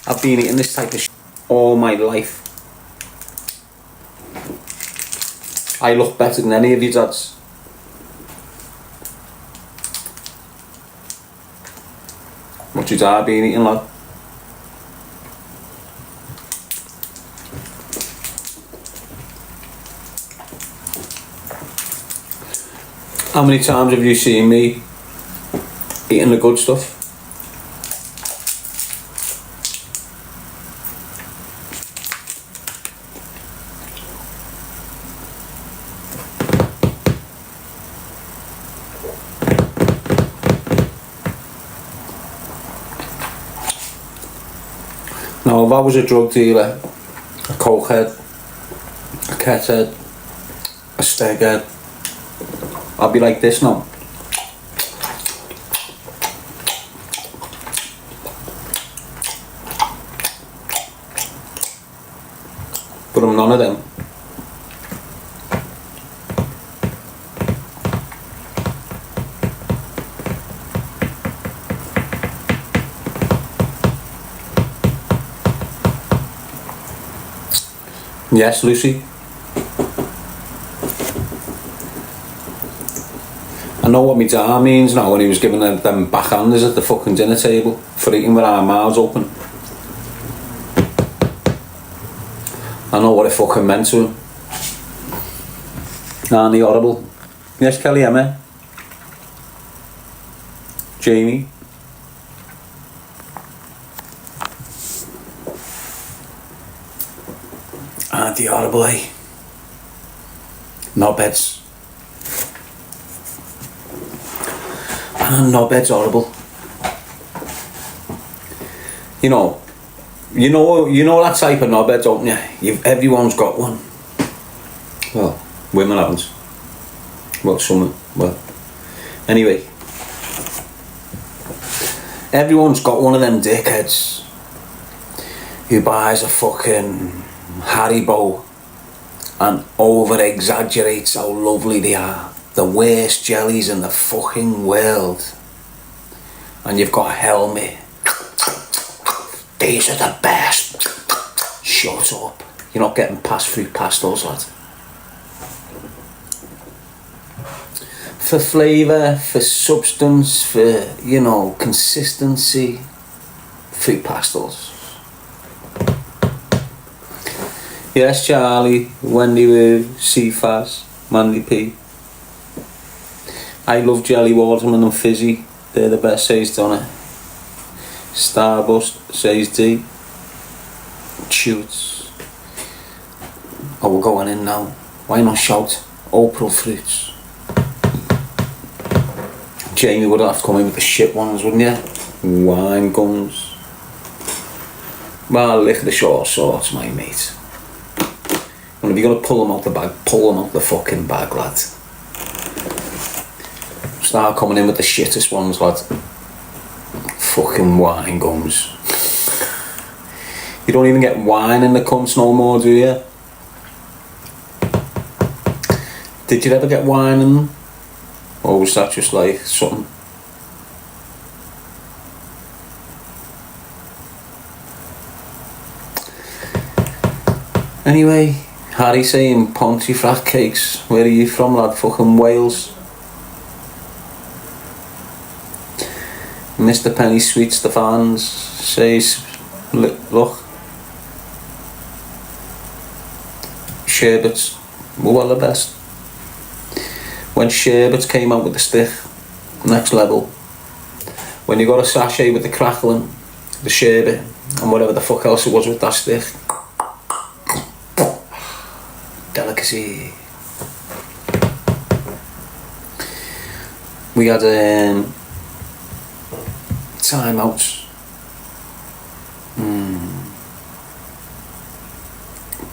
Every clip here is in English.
I've been eating this type of shit all my life. I look better than any of you dads. What your dad been eating, lad? How many times have you seen me eating the good stuff? Now, if I was a drug dealer, a cokehead, a kethead, a steghead, I'd be like this now. But I'm none of them. Yes, Lucy? I know what my dad means now when he was giving them backhanders at the fucking dinner table for eating with our mouths open. I know what it fucking meant to him. Aren't they horrible? Yes, Kelly, Emma? Jamie? Aren't they horrible, eh? Knobheads. Knobhead's horrible. You know that type of knobhead, don't you? Everyone's got one. Well, women haven't. Well, some. Well, anyway, everyone's got one of them dickheads who buys a fucking Haribo and over exaggerates how lovely they are. The worst jellies in the fucking world. And you've got a helmet. These are the best. Shut up. You're not getting past fruit pastels, lad. For flavour, for substance, for, consistency, fruit pastels. Yes, Charlie, Wendy Woo, C-Faz, Mandy P. I love jelly watermelon and fizzy. They're the best, says Donna. Starburst, says D. Shoots. Oh, we're going in now. Why not shout? April fruits. Jamie would have to come in with the shit ones, wouldn't you? Wine gums. Well, lick the short sorts, my mate. And if you're gonna pull them out the bag, pull them out the fucking bag, lad. Start coming in with the shittest ones, lad. Fucking wine gums. You don't even get wine in the cunts no more, do you? Did you ever get wine in them? Or was that just like something? Anyway, Harry saying Pontefract cakes. Where are you from, lad? Fucking Wales. Mr. Penny Sweet Stephans says, look, sherbets were the best. When sherbets came out with the stick, next level. When you got a sachet with the crackling, the sherbet, and whatever the fuck else it was with that stick. Delicacy. We had timeouts.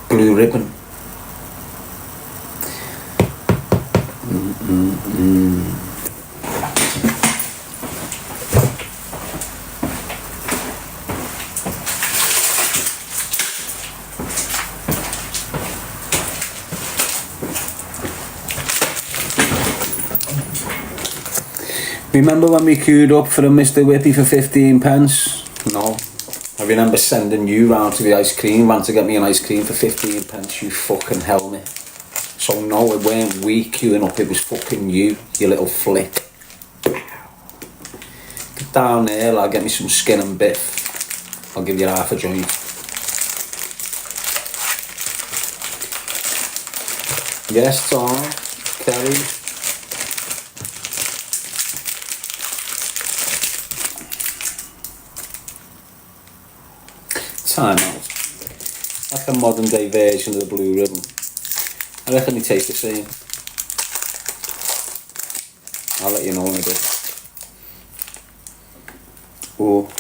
Blue ribbon. Remember when we queued up for a Mr. Whippy for 15 pence? No, I remember sending you round to the ice cream man to get me an ice cream for 15 pence, you fucking helmet. So no, it weren't we queuing up, it was fucking you little flick. Get down there, I'll get me some skin and biff. I'll give you half a joint. Yes, Tom, Kelly. Time out. Like a modern day version of the Blue Ribbon. I reckon they taste the same. I'll let you know in a bit. Oh.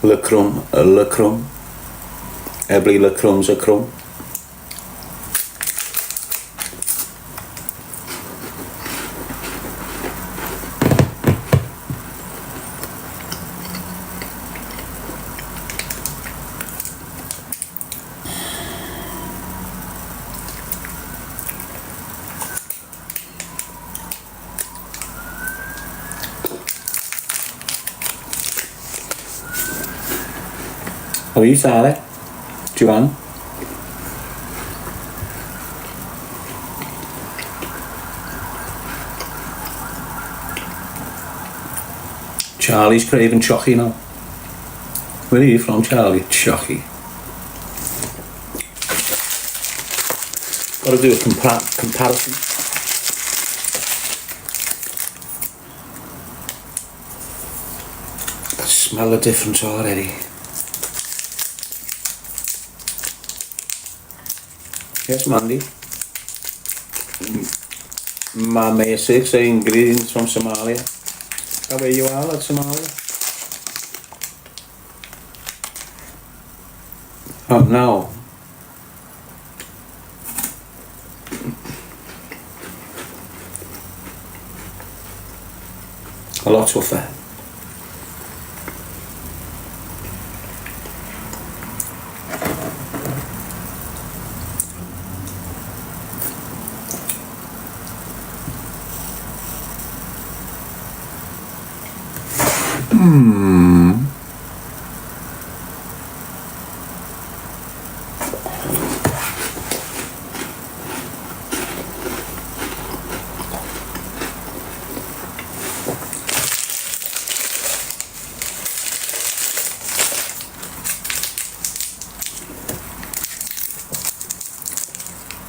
Le crumb. Every le crumb's a crumb. How are you, Sally? Joanne? Charlie's craving chocky now. Where are you from, Charlie? Chocky. Got to do a comparison. I can smell the difference already. Yes, Mandy. My mate says ingredients from Somalia. How where you are, like Somalia? Oh no. A lot tougher.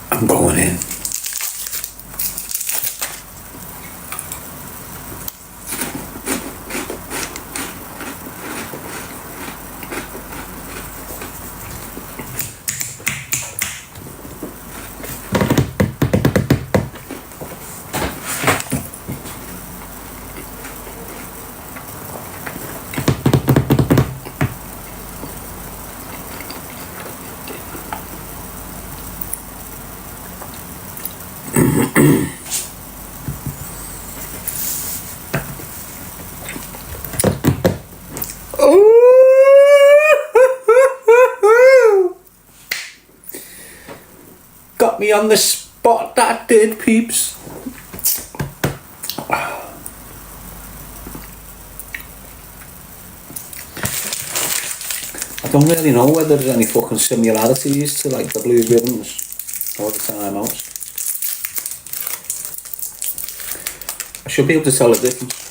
I'm going in. Got me on the spot, that did, peeps. I don't really know whether there's any fucking similarities to like the Blue Ribbons or the Time Out. I should be able to tell the difference.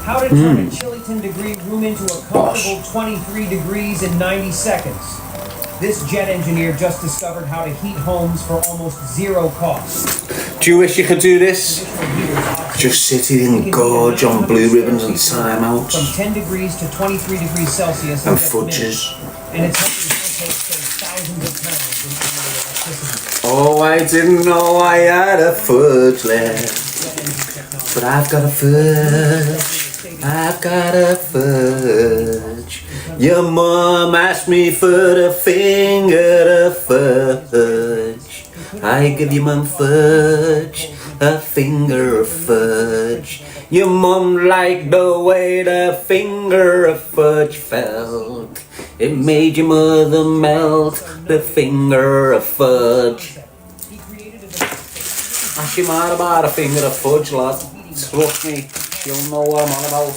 How to turn a chilly 10 degree room into a comfortable 23 degrees in 90 seconds. This jet engineer just discovered how to heat homes for almost zero cost. Do you wish you could do this? Just sit here and gorge on blue ribbons and timeouts. From 10 degrees to 23 degrees Celsius and fudges. And it's helping households save thousands of pounds in annual electricity. Oh, I didn't know I had a fudge left. But I've got a fudge. I've got a fudge. Your mom asked me for the finger of fudge. I give you my fudge, a finger of fudge. Your mom liked the way the finger of fudge felt. It made your mother melt, the finger of fudge. Ask your mad about a finger of fudge, lad. Trust me, she'll know what I'm on about.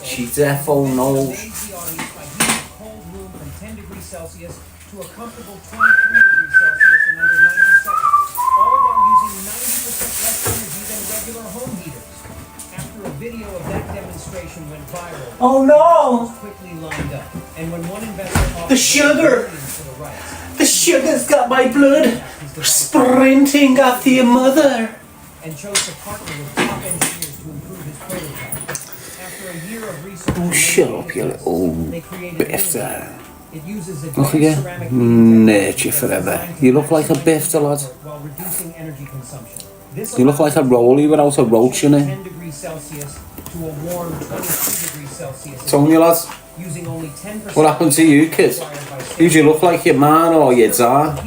She defo knows. To a comfortable 23 degrees Celsius in under 90 seconds, all while using 90% less energy than regular home heaters. After a video of that demonstration went viral, oh no! Quickly lined up, and when one investor the sugar, the sugar's got my blood sprinting after your mother, and chose to partner with top engineers to improve his prototype. After a year of research, oh shut up, you little bifter. Look at you, nature forever. You look like a bifter, lad. You look like a rollie without a roach in it. Telling you, lads. What happened to you, kid? Who do you look like, your man or your dad?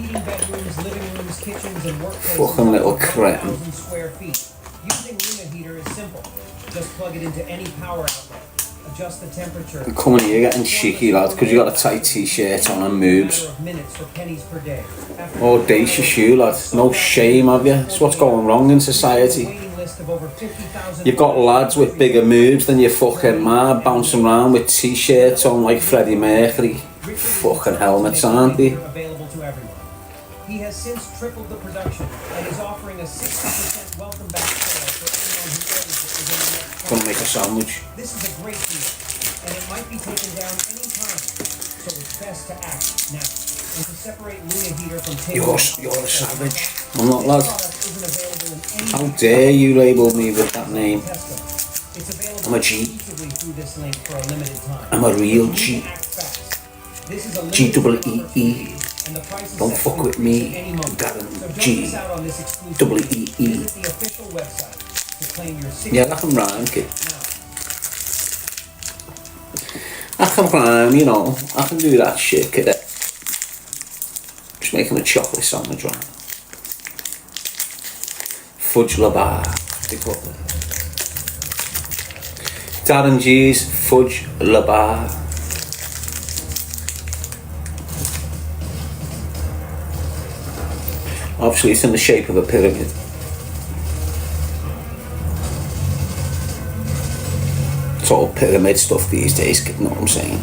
Fucking little cretin. Using room heater is simple. Just plug it into any power outlet. Adjust the temperature. You're coming here getting cheeky, lad, because you got a tight t-shirt on and moves. Oh, dace your shoe, lad. No shame, have you? It's what's going wrong in society. You've got lads with bigger moves than your fucking man bouncing around with t-shirts on like Freddie Mercury. Fucking helmets, aren't they? He has since tripled the production and is offering a 60% welcome back sale for anyone who orders it within the next 20 Gonna make a sandwich. This is a great deal, and it might be taken down any time, so it's best to act now. And to separate Luna heater from you're a savage. I'm not, lad. How dare you label me with that name? I'm a G. I'm a real G. G-double-E-E. Don't fuck with me, Darren. G-double-E-E. Yeah, that can rhyme, kid. I can rhyme, you know. I can do that shit, kid. Just making a chocolate sandwich, right? Fudge la bar. Darren G's Fudge la bar. Obviously, it's in the shape of a pyramid. It's all pyramid stuff these days, you know what I'm saying?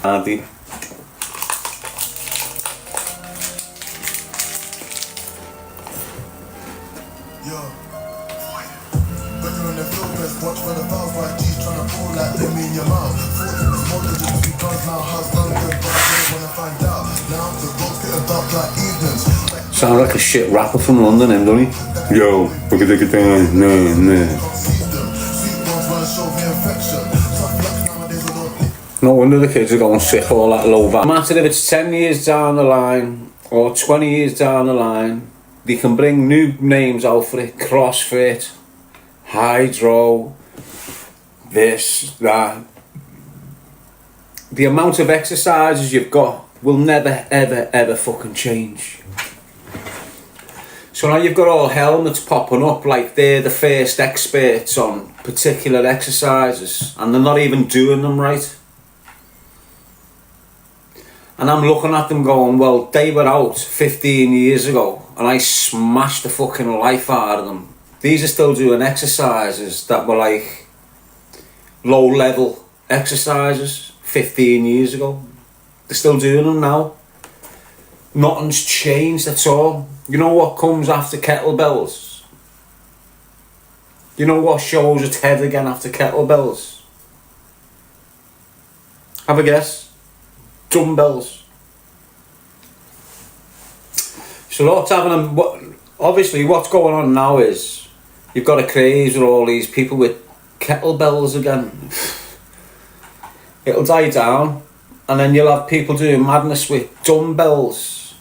Andy. Sounds like a shit rapper from London, him, don't he? Yo, look at it down, no. No wonder the kids are going sick all that low value. No matter if it's 10 years down the line or 20 years down the line, they can bring new names out for it. CrossFit, Hydro, this, that. The amount of exercises you've got will never, ever fucking change. So now you've got all helmets popping up like they're the first experts on particular exercises and they're not even doing them right. And I'm looking at them going, well, they were out 15 years ago and I smashed the fucking life out of them. These are still doing exercises that were like low level exercises 15 years ago. They're still doing them now. Nothing's changed at all. You know what comes after kettlebells? You know what shows its head again after kettlebells? Have a guess. Dumbbells. So obviously what's going on now is you've got a craze with all these people with kettlebells again. It'll die down, and then you'll have people doing madness with dumbbells.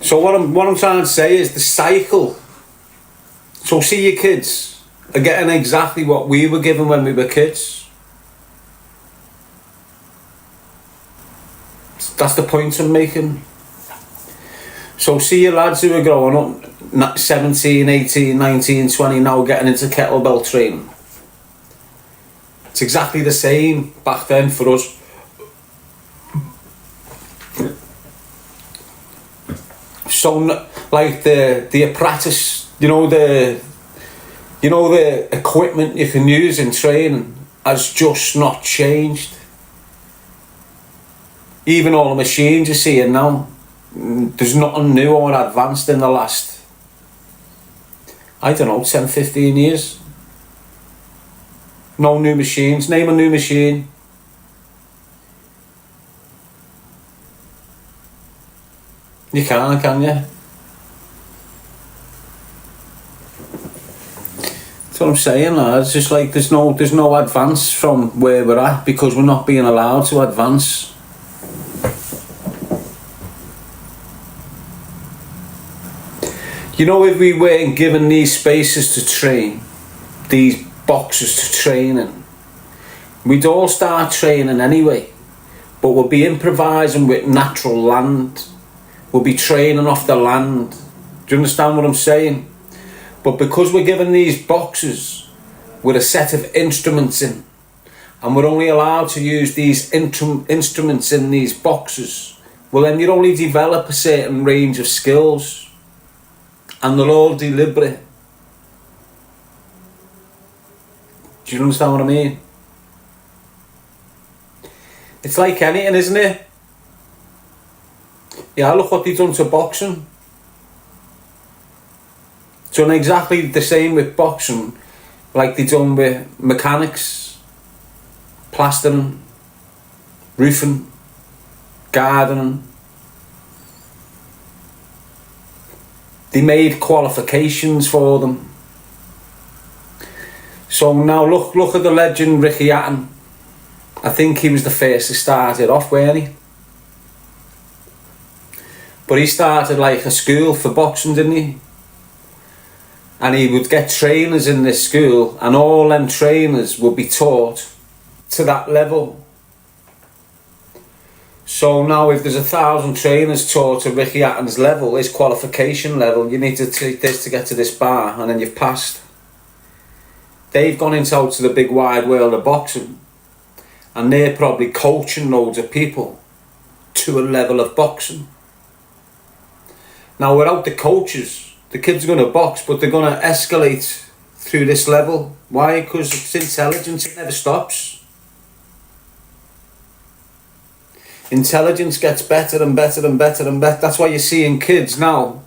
So what I'm trying to say is the cycle. So see, your kids are getting exactly what we were given when we were kids. That's the point I'm making. So see your lads who are growing up 17, 18, 19, 20 now getting into kettlebell training. It's exactly the same back then for us. So like the apparatus, you know the equipment you can use in training has just not changed. Even all the machines you're seeing now, there's nothing new or advanced in the last, I don't know, 10, 15 years. No new machines. Name a new machine. You can you? That's what I'm saying, lads. It's just like there's no advance from where we're at because we're not being allowed to advance. You know, if we weren't given these spaces to train, these boxes to train in, we'd all start training anyway, but we'll be improvising with natural land. We'll be training off the land. Do you understand what I'm saying? But because we're given these boxes with a set of instruments in, and we're only allowed to use these instruments in these boxes, well then you only develop a certain range of skills, and they're all deliberate. Do you understand what I mean? It's like anything, isn't it? Yeah, look what they've done to boxing. Done exactly the same with boxing like they done with mechanics, plastering, roofing, gardening. They made qualifications for them. So now look at the legend Ricky Hatton. I think he was the first to start it off, weren't he? But he started like a school for boxing, didn't he? And he would get trainers in this school, and all them trainers would be taught to that level. So now if there's 1,000 trainers taught to Ricky Hatton's level, his qualification level, you need to take this to get to this bar, and then you've passed. They've gone out to the big wide world of boxing, and they're probably coaching loads of people to a level of boxing. Now without the coaches, the kids are going to box, but they're going to escalate through this level. Why? Because it's intelligence, it never stops. Intelligence gets better and better and better and better. That's why you're seeing kids now,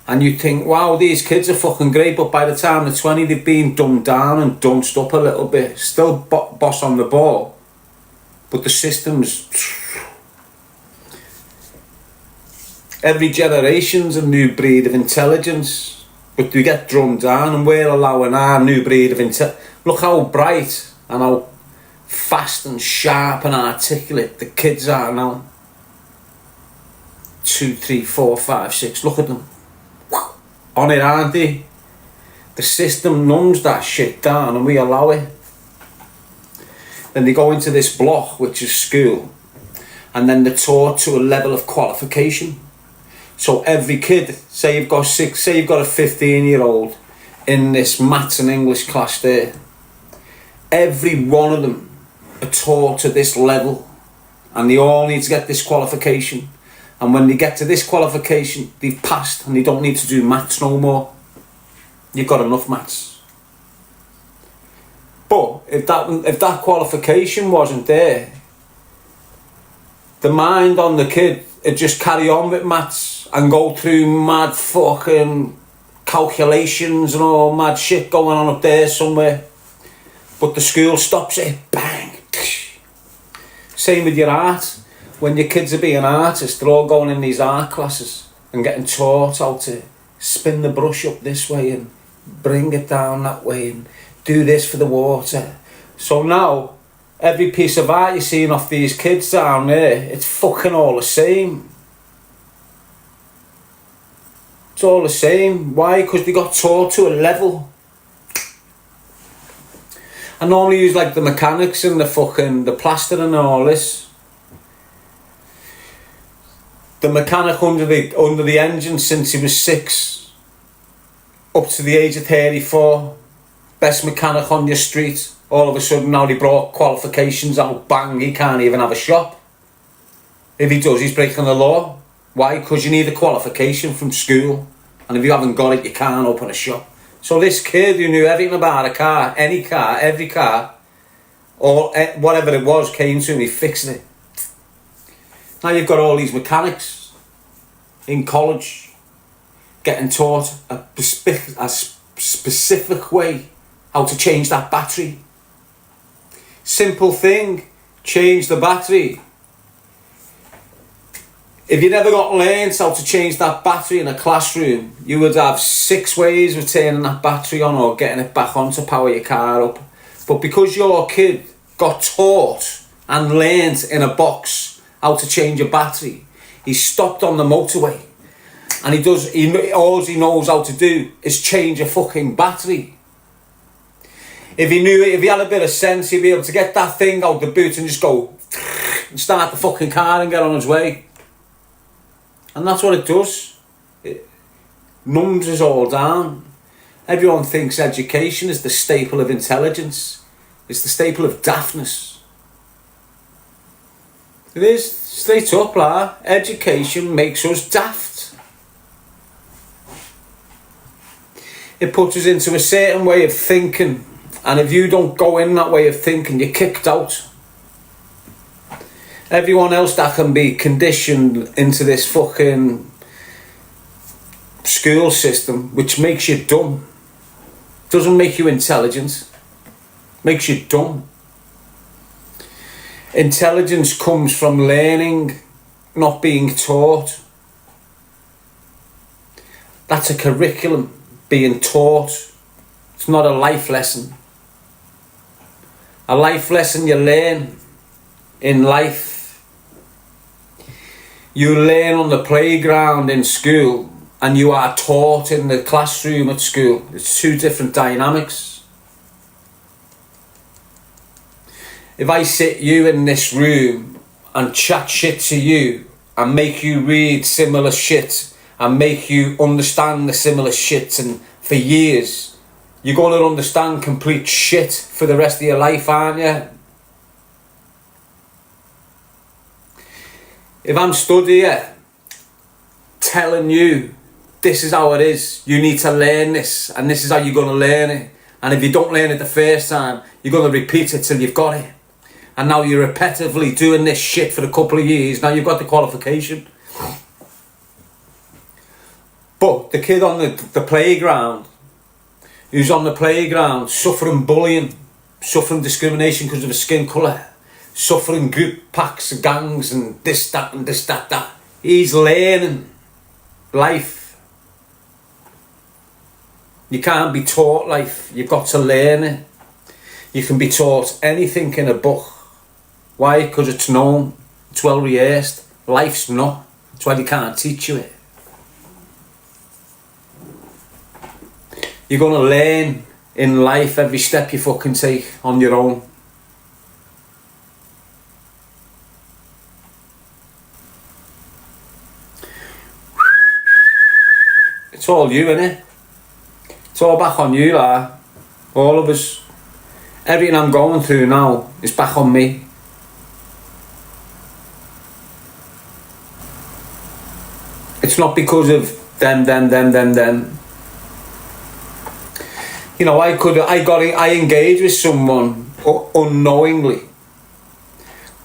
and you think, wow, these kids are fucking great, but by the time they're 20, they've been dumbed down and dunced up a little bit. Still boss on the ball, but the system's... Every generation's a new breed of intelligence, but we get drummed down, and we're allowing our new breed of intelligence. Look how bright and how fast and sharp and articulate the kids are now. 2, 3, 4, 5, 6. Look at them. On it, aren't they? The system numbs that shit down, and we allow it. Then they go into this block, which is school, and then they're taught to a level of qualification. So every kid, say you've got a 15-year-old in this maths and English class there, every one of them are taught to this level, and they all need to get this qualification. And when they get to this qualification, they've passed and they don't need to do maths no more. You've got enough maths. But if that qualification wasn't there, the mind on the kid would just carry on with maths and go through mad fucking calculations and all mad shit going on up there somewhere. But the school stops it. Bang. Same with your art. When your kids are being artists, they're all going in these art classes and getting taught how to spin the brush up this way and bring it down that way and do this for the water. So now, every piece of art you're seeing off these kids down there, it's fucking all the same. It's all the same. Why? Because they got taught to a level. I normally use like the mechanics and the plastering and all this. The mechanic under the engine since he was 6 up to the age of 34, best mechanic on your street. All of a sudden now they brought qualifications out, bang, he can't even have a shop. If he does, he's breaking the law. Why? Because you need a qualification from school, and if you haven't got it, you can't open a shop. So this kid who knew everything about a car, any car, every car, or whatever it was, came to him, he fixed it. Now you've got all these mechanics in college getting taught a specific way how to change that battery. Simple thing, change the battery. If you never got learned how to change that battery in a classroom, you would have 6 ways of turning that battery on or getting it back on to power your car up. But because your kid got taught and learned in a box how to change a battery, he stopped on the motorway and all he knows how to do is change a fucking battery. If he had a bit of sense, he'd be able to get that thing out the boot and just go and start the fucking car and get on his way. And that's what it does. It numbs us all down. Everyone thinks education is the staple of intelligence. It's the staple of daftness. It is, straight up, like, education makes us daft. It puts us into a certain way of thinking, and if you don't go in that way of thinking, you're kicked out. Everyone else that can be conditioned into this fucking school system, which makes you dumb, doesn't make you intelligent, makes you dumb. Intelligence comes from learning, not being taught. That's a curriculum, being taught. It's not a life lesson. A life lesson you learn in life. You learn on the playground in school and you are taught in the classroom at school. It's 2 different dynamics. If I sit you in this room and chat shit to you and make you read similar shit and make you understand the similar shit, and for years, you're going to understand complete shit for the rest of your life, aren't you? If I'm stood here telling you this is how it is, you need to learn this and this is how you're going to learn it, and if you don't learn it the first time, you're going to repeat it till you've got it. And now you're repetitively doing this shit for a couple of years. Now you've got the qualification. But the kid on the playground, who's on the playground suffering bullying, suffering discrimination because of his skin colour, suffering group packs and gangs and this, that and this, that. He's learning life. You can't be taught life. You've got to learn it. You can be taught anything in a book. Why? Because it's known, it's well rehearsed. Life's not. That's why they can't teach you it. You're going to learn in life every step you fucking take on your own. It's all you, innit? It's all back on you, like. All of us. Everything I'm going through now is back on me. It's not because of them. You know, I engage with someone unknowingly,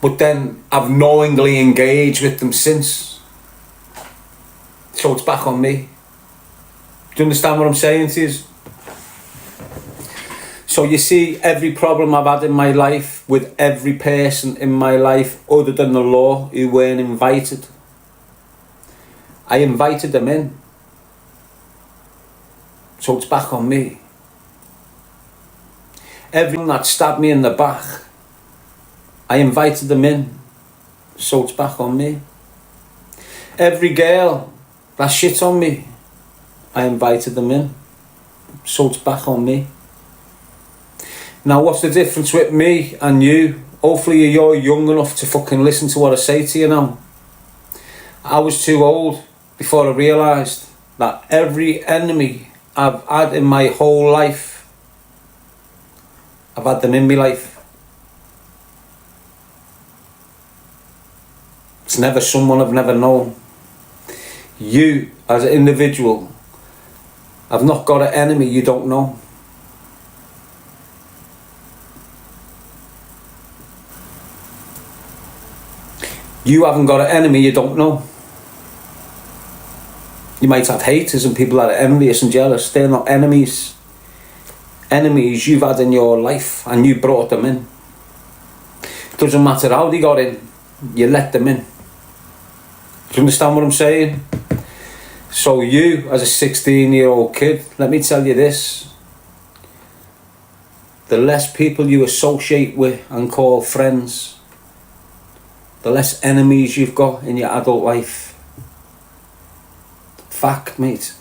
but then I've knowingly engaged with them since. So it's back on me. Do you understand what I'm saying to you? So you see, every problem I've had in my life with every person in my life other than the law who weren't invited, I invited them in. So it's back on me. Everyone that stabbed me in the back, I invited them in. So it's back on me. Every girl that shit on me, I invited them in. So it's back on me. Now what's the difference with me and you? Hopefully you're young enough to fucking listen to what I say to you now. I was too old before I realised that every enemy I've had in my whole life, I've had them in my life. It's never someone I've never known. You, as an individual, have not got an enemy you don't know. You haven't got an enemy you don't know. You might have haters and people that are envious and jealous. They're not enemies. Enemies you've had in your life and you brought them in. Doesn't matter how they got in, you let them in. Do you understand what I'm saying? So you, as a 16-year-old kid, let me tell you this. The less people you associate with and call friends, the less enemies you've got in your adult life. Fact, mate.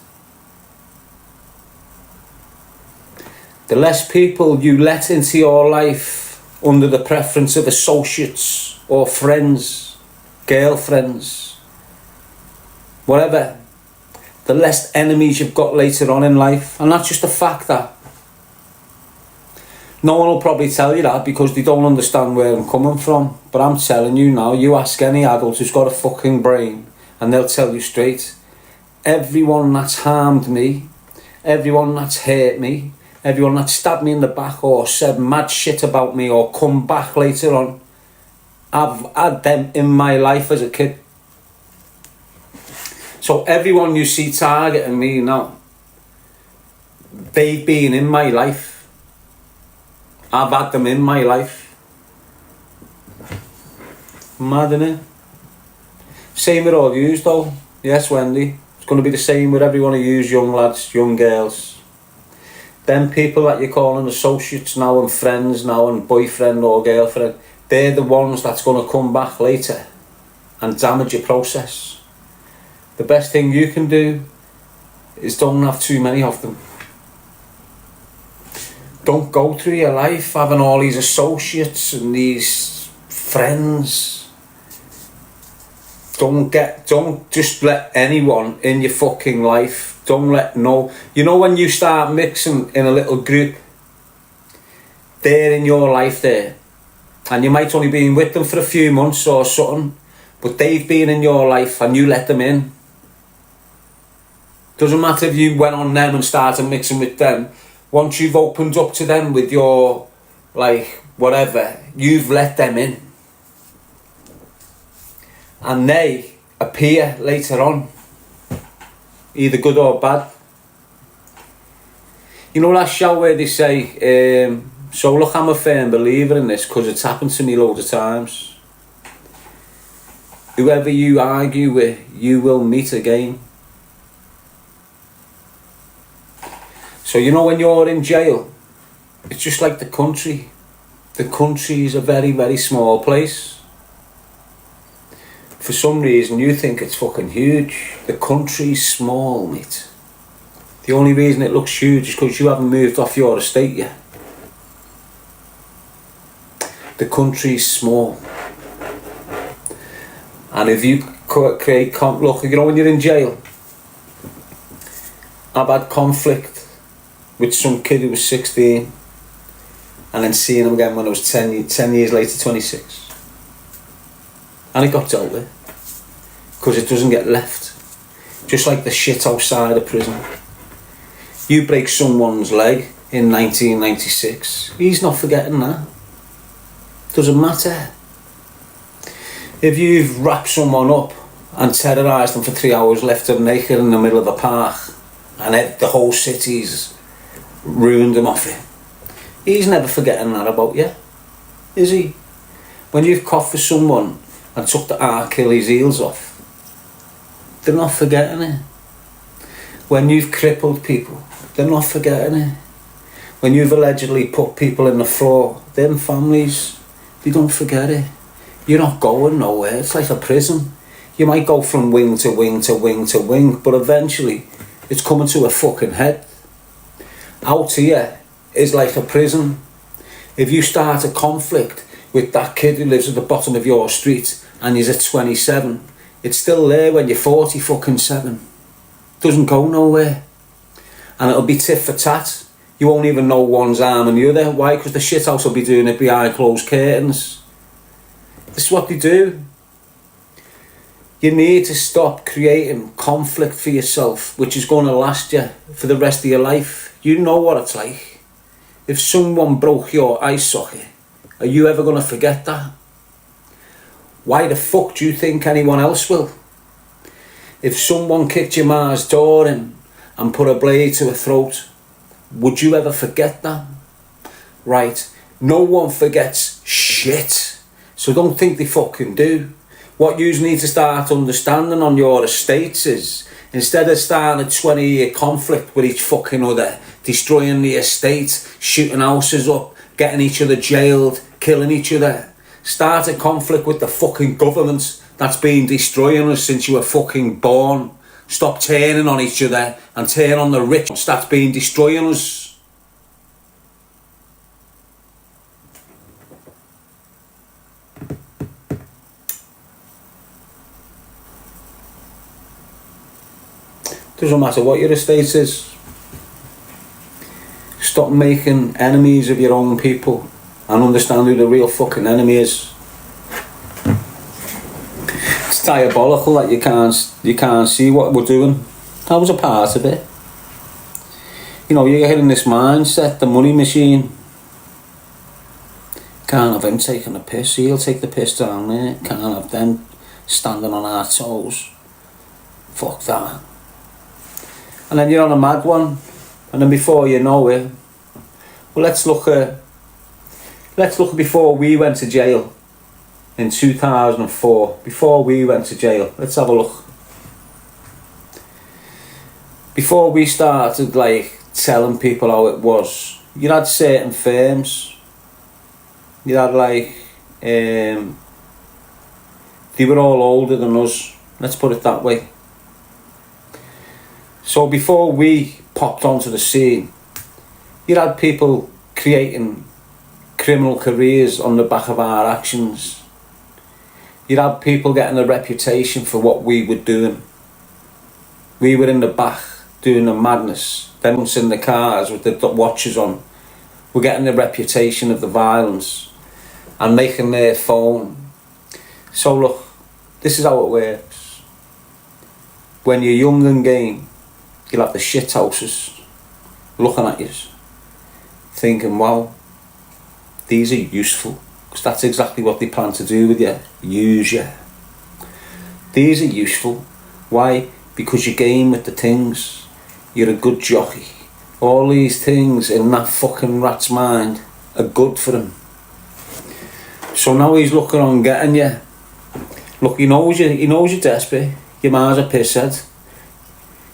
The less people you let into your life under the preference of associates or friends, girlfriends, whatever, the less enemies you've got later on in life. And that's just a fact that. No one will probably tell you that because they don't understand where I'm coming from. But I'm telling you now, you ask any adult who's got a fucking brain and they'll tell you straight. Everyone that's harmed me, everyone that's hurt me, everyone that stabbed me in the back or said mad shit about me or come back later on, I've had them in my life as a kid. So everyone you see targeting me now, they've been in my life. I've had them in my life. Mad, innit? Same with all yous though. Yes, Wendy. It's going to be the same with every one of yous, young lads, young girls. Them people that you're calling associates now and friends now and boyfriend or girlfriend, they're the ones that's going to come back later and damage your process. The best thing you can do is don't have too many of them. Don't go through your life having all these associates and these friends. Don't just let anyone in your fucking life. Don't let no. You know when you start mixing in a little group, they're in your life there. And you might only been with them for a few months or something, but they've been in your life and you let them in. Doesn't matter if you went on them and started mixing with them. Once you've opened up to them with your, like, whatever, you've let them in. And they appear later on, either good or bad. You know that show where they say, so look, I'm a firm believer in this because it's happened to me loads of times. Whoever you argue with, you will meet again. So you know when you're in jail, it's just like the country. The country is a very, very small place. For some reason you think it's fucking huge. The country's small, mate. The only reason it looks huge is because you haven't moved off your estate yet. The country's small. And if you create look, you know when you're in jail, I've had conflict with some kid who was 16 and then seeing him again when I was 10 years later, 26. And it got dealt with because it doesn't get left. just like the shit outside of prison. You break someone's leg in 1996, he's not forgetting that. Doesn't matter. If you've wrapped someone up and terrorised them for 3 hours, left them naked in the middle of the park, and the whole city's ruined them off it, he's never forgetting that about you, is he? When you've coughed for someone and took the Achilles heels off, they're not forgetting it. When you've crippled people, they're not forgetting it. When you've allegedly put people in the floor, them families, they don't forget it. You're not going nowhere. It's like a prison. You might go from wing to wing to wing to wing, but eventually it's coming to a fucking head. Out here is like a prison. If you start a conflict with that kid who lives at the bottom of your street and he's at 27, it's still there when you're 47. Doesn't go nowhere. And it'll be tit for tat. You won't even know one's arm and the other. Why? Because the shithouse will be doing it behind closed curtains. This is what they do. You need to stop creating conflict for yourself, which is going to last you for the rest of your life. You know what it's like. If someone broke your eye socket, are you ever going to forget that? Why the fuck do you think anyone else will? If someone kicked your ma's door in and put a blade to her throat, would you ever forget that? Right, no one forgets shit, so don't think they fucking do. What you need to start understanding on your estates is, instead of starting a 20-year conflict with each fucking other, destroying the estate, shooting houses up, getting each other jailed, killing each other, start a conflict with the fucking government that's been destroying us since you were fucking born. Stop turning on each other and turn on the rich that's been destroying us. Doesn't matter what your estate is. Stop making enemies of your own people and understand who the real fucking enemy is. It's diabolical that you can't see what we're doing. I was a part of it. You know, you're hitting this mindset, the money machine. Can't have him taking the piss. He'll take the piss down there. Can't have them standing on our toes. Fuck that. And then you're on a mad one, and then before you know it, well, let's look at before we went to jail in 2004. Before we went to jail, let's have a look. Before we started like telling people how it was, you had certain firms. You had like they were all older than us. Let's put it that way. So before we popped onto the scene, you had people creating criminal careers on the back of our actions. You'd have people getting a reputation for what we were doing. We were in the back doing the madness. Them in the cars with the watches on. We're getting the reputation of the violence and making their phone. So look, this is how it works. When you're young and game, you'll have the shit houses looking at you, thinking, wow, these are useful, because that's exactly what they plan to do with you, use you. These are useful. Why? Because you game with the things, you're a good jockey. All these things in that fucking rat's mind are good for him. So now he's looking on getting you. Look, he knows you're desperate, your ma's a pisshead.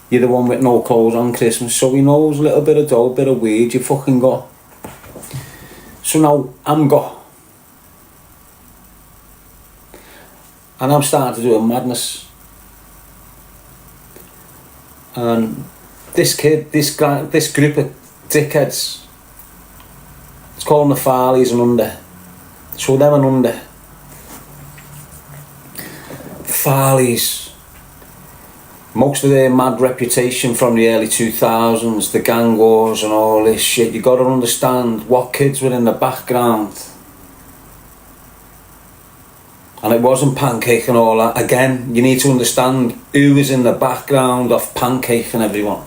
You're the one with no clothes on Christmas, so he knows a little bit of dough, bit of weed you fucking got. So now I'm got. And I'm starting to do a madness. And this kid, this group of dickheads, it's called the Farleys and under. So them and under. Farleys. Most of their mad reputation from the early 2000s, the gang wars and all this shit, you got to understand what kids were in the background. And it wasn't pancake and all that. Again, you need to understand who is in the background of pancake and everyone.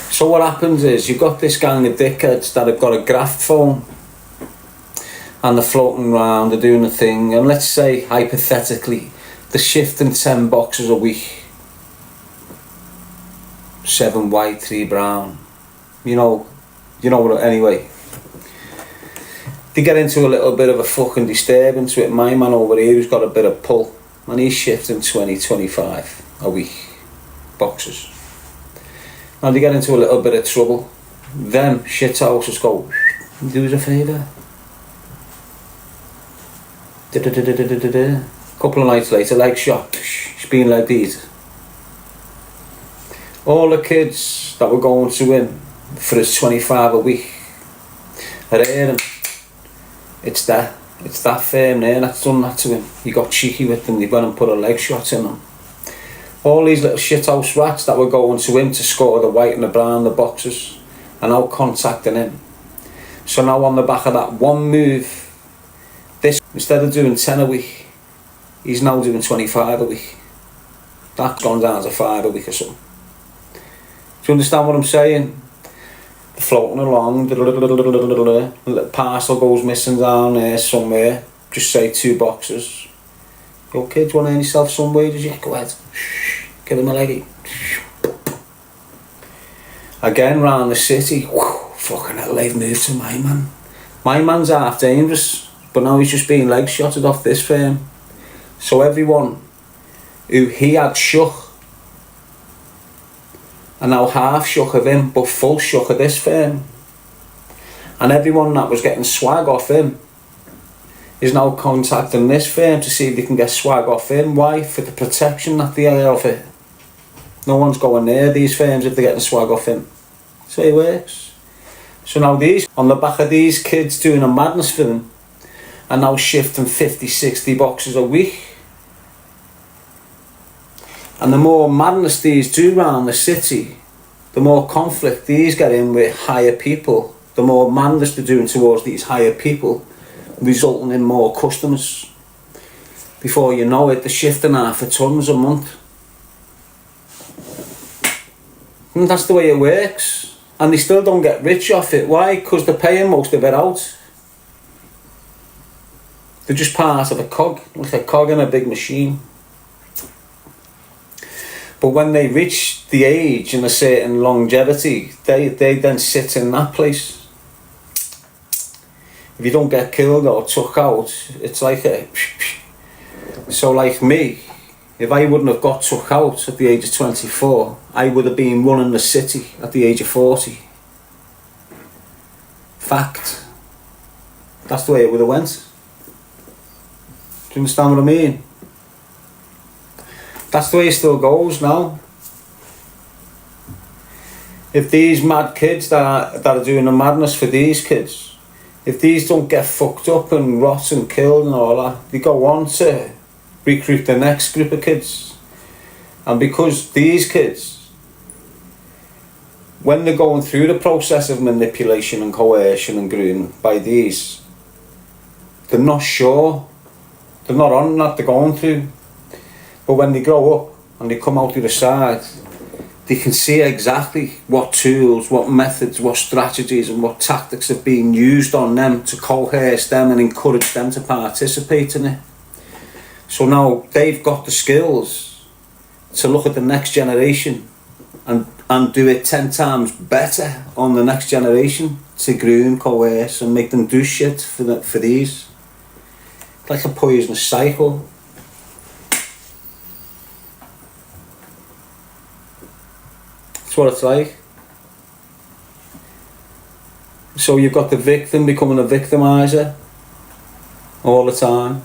So what happens is, you've got this gang of dickheads that have got a graft phone and they're floating around, they're doing the thing, and let's say, hypothetically, they're shifting 10 boxes a week. 7 white, 3 brown. You know what, anyway. They get into a little bit of a fucking disturbance with my man over here who's got a bit of pull, and he's shifting 20, 25 a week boxes. And they get into a little bit of trouble. Them shithouses go, do us a favour. Couple of nights later, leg shot, she's been leg beat. All the kids that were going to win for his 25 a week are hearing, it's that firm there that's done that to him. He got cheeky with them, they went and put a leg shot in him. All these little shithouse rats that were going to him to score the white and the brown, the boxes, are now contacting him. So now on the back of that one move, this, instead of doing 10 a week, he's now doing 25 a week. That's gone down to 5 a week or something. Do you understand what I'm saying? They're floating along, a little parcel goes missing down there somewhere, just say 2 boxes. Yo kids, want to earn yourself some wages? Yeah, go ahead. Give him a leggy. Again, round the city, fucking hell, they've moved to my man. My man's half dangerous, but now he's just being leg shotted off this firm. So everyone who he had shook are now half shook of him, but full shook of this firm. And everyone that was getting swag off him is now contacting this firm to see if they can get swag off him. Why? For the protection that they are of it. No one's going near these firms if they're getting swag off him. So it works. So now these, on the back of these kids doing a madness for them, are now shifting 50, 60 boxes a week. And the more madness these do around the city, the more conflict these get in with higher people, the more madness they're doing towards these higher people, resulting in more customers. Before you know it, they're shifting half a tons a month. And that's the way it works. And they still don't get rich off it. Why? Because they're paying most of it out. They're just part of a cog, like a cog in a big machine. But when they reach the age and a certain longevity, they then sit in that place. If you don't get killed or took out, it's like a... So like me, if I wouldn't have got took out at the age of 24, I would have been running the city at the age of 40. Fact. That's the way it would have went. Do you understand what I mean? That's the way it still goes now. If these mad kids that are doing the madness for these kids, if these don't get fucked up and rot and killed and all that, they go on to recruit the next group of kids. And because these kids, when they're going through the process of manipulation and coercion and grooming by these, they're not sure, they're not on that, they're going through. But when they grow up and they come out the other side, they can see exactly what tools, what methods, what strategies and what tactics have been used on them to coerce them and encourage them to participate in it. So now they've got the skills to look at the next generation and do it 10 times better on the next generation, to groom, coerce and make them do shit for these. Like a poisonous cycle. That's what it's like. So you've got the victim becoming a victimizer all the time.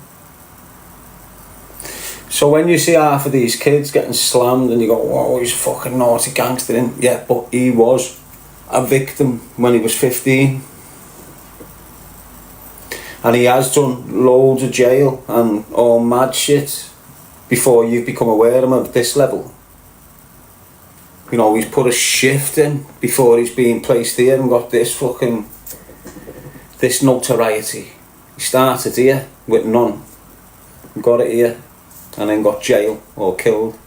So when you see half of these kids getting slammed and you go, "Whoa, he's a fucking naughty gangster," in, yeah, but he was a victim when he was 15. And he has done loads of jail and all mad shit before you've become aware of him at this level. You know, he's put a shift in before he's being placed here and got this fucking, this notoriety. He started here with none, got it here, and then got jail or killed.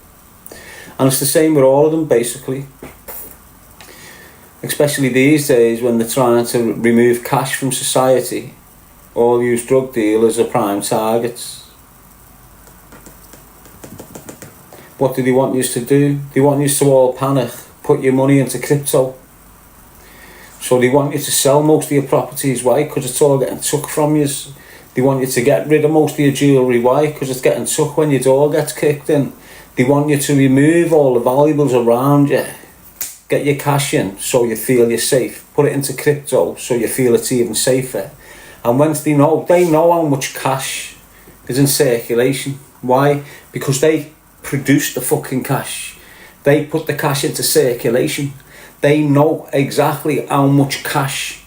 And it's the same with all of them, basically. Especially these days when they're trying to remove cash from society. All these drug dealers are prime targets. What do they want you to do? They want you to all panic, put your money into crypto. So they want you to sell most of your properties. Why? Because it's all getting took from you. They want you to get rid of most of your jewellery. Why? Because it's getting took when your door gets kicked in. They want you to remove all the valuables around you. Get your cash in so you feel you're safe. Put it into crypto so you feel it's even safer. And once they know how much cash is in circulation. Why? Because they produce the fucking cash. They put the cash into circulation. They know exactly how much cash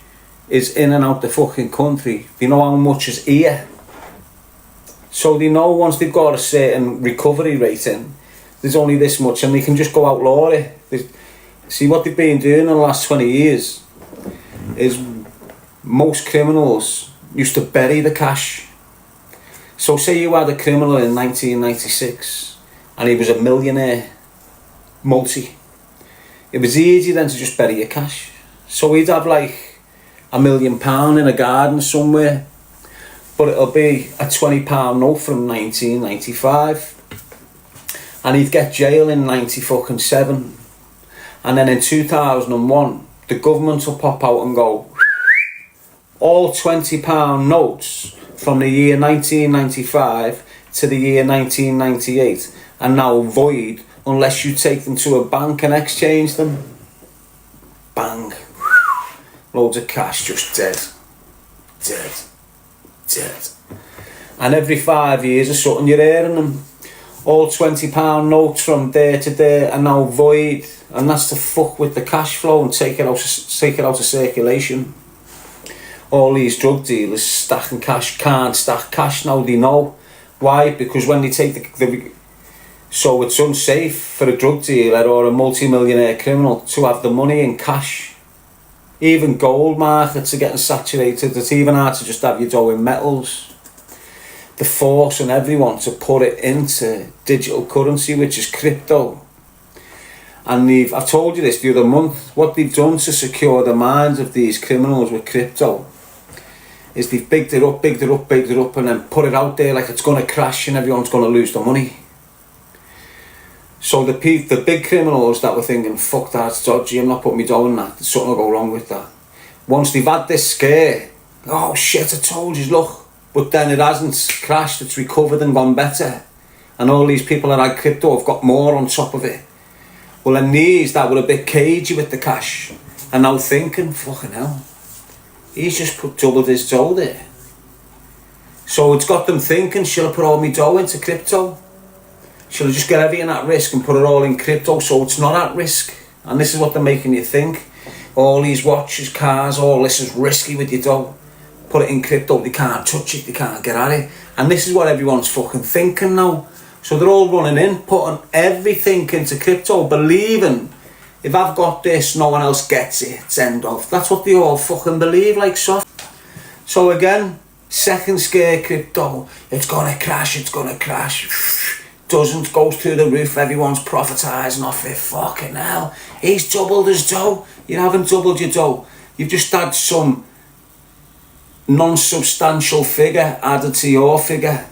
is in and out the fucking country. They know how much is here. So they know once they've got a certain recovery rate in, there's only this much, and they can just go outlaw it. See, what they've been doing in the last 20 years is most criminals used to bury the cash. So say you had a criminal in 1996 and he was a millionaire, multi. It was easy then to just bury your cash. So he'd have like £1 million in a garden somewhere, but it'll be a £20 note from 1995. And he'd get jail in 97. And then in 2001, the government will pop out and go, all £20 notes from the year 1995 to the year 1998 are now void unless you take them to a bank and exchange them. Bang. Loads of cash just dead. Dead. And every 5 years or something you're hearing them. All £20 notes from there to there are now void, and that's to fuck with the cash flow and take it out of circulation. All these drug dealers stacking cash can't stack cash now, they know. Why? Because when they take so it's unsafe for a drug dealer or a multi-millionaire criminal to have the money in cash. Even gold markets are getting saturated. It's even hard to just have your dough in metals. They're forcing everyone to put it into digital currency, which is crypto. And I've told you this the other month, what they've done to secure the minds of these criminals with crypto is they've bigged it up and then put it out there like it's going to crash and everyone's going to lose their money. So the big criminals that were thinking, fuck that, it's dodgy, I'm not putting my dough in that, there's something will go wrong with that. Once they've had this scare, oh shit, I told you, look. But then it hasn't crashed, it's recovered and gone better. And all these people that had crypto have got more on top of it. Well, then these that were a bit cagey with the cash are now thinking, fucking hell, he's just doubled his dough there. So it's got them thinking, shall I put all my dough into crypto? Shall I just get everything at risk and put it all in crypto so it's not at risk? And this is what they're making you think. All these watches, cars, all this is risky with your dough. Put it in crypto, they can't touch it, they can't get at it. And this is what everyone's fucking thinking now. So they're all running in, putting everything into crypto, believing if I've got this, no one else gets it, it's end of. That's what they all fucking believe, like soft. So again, second scare crypto, it's gonna crash. Doesn't, goes through the roof, everyone's prophetising off it, fucking hell. He's doubled his dough. You haven't doubled your dough. You've just had some non-substantial figure added to your figure.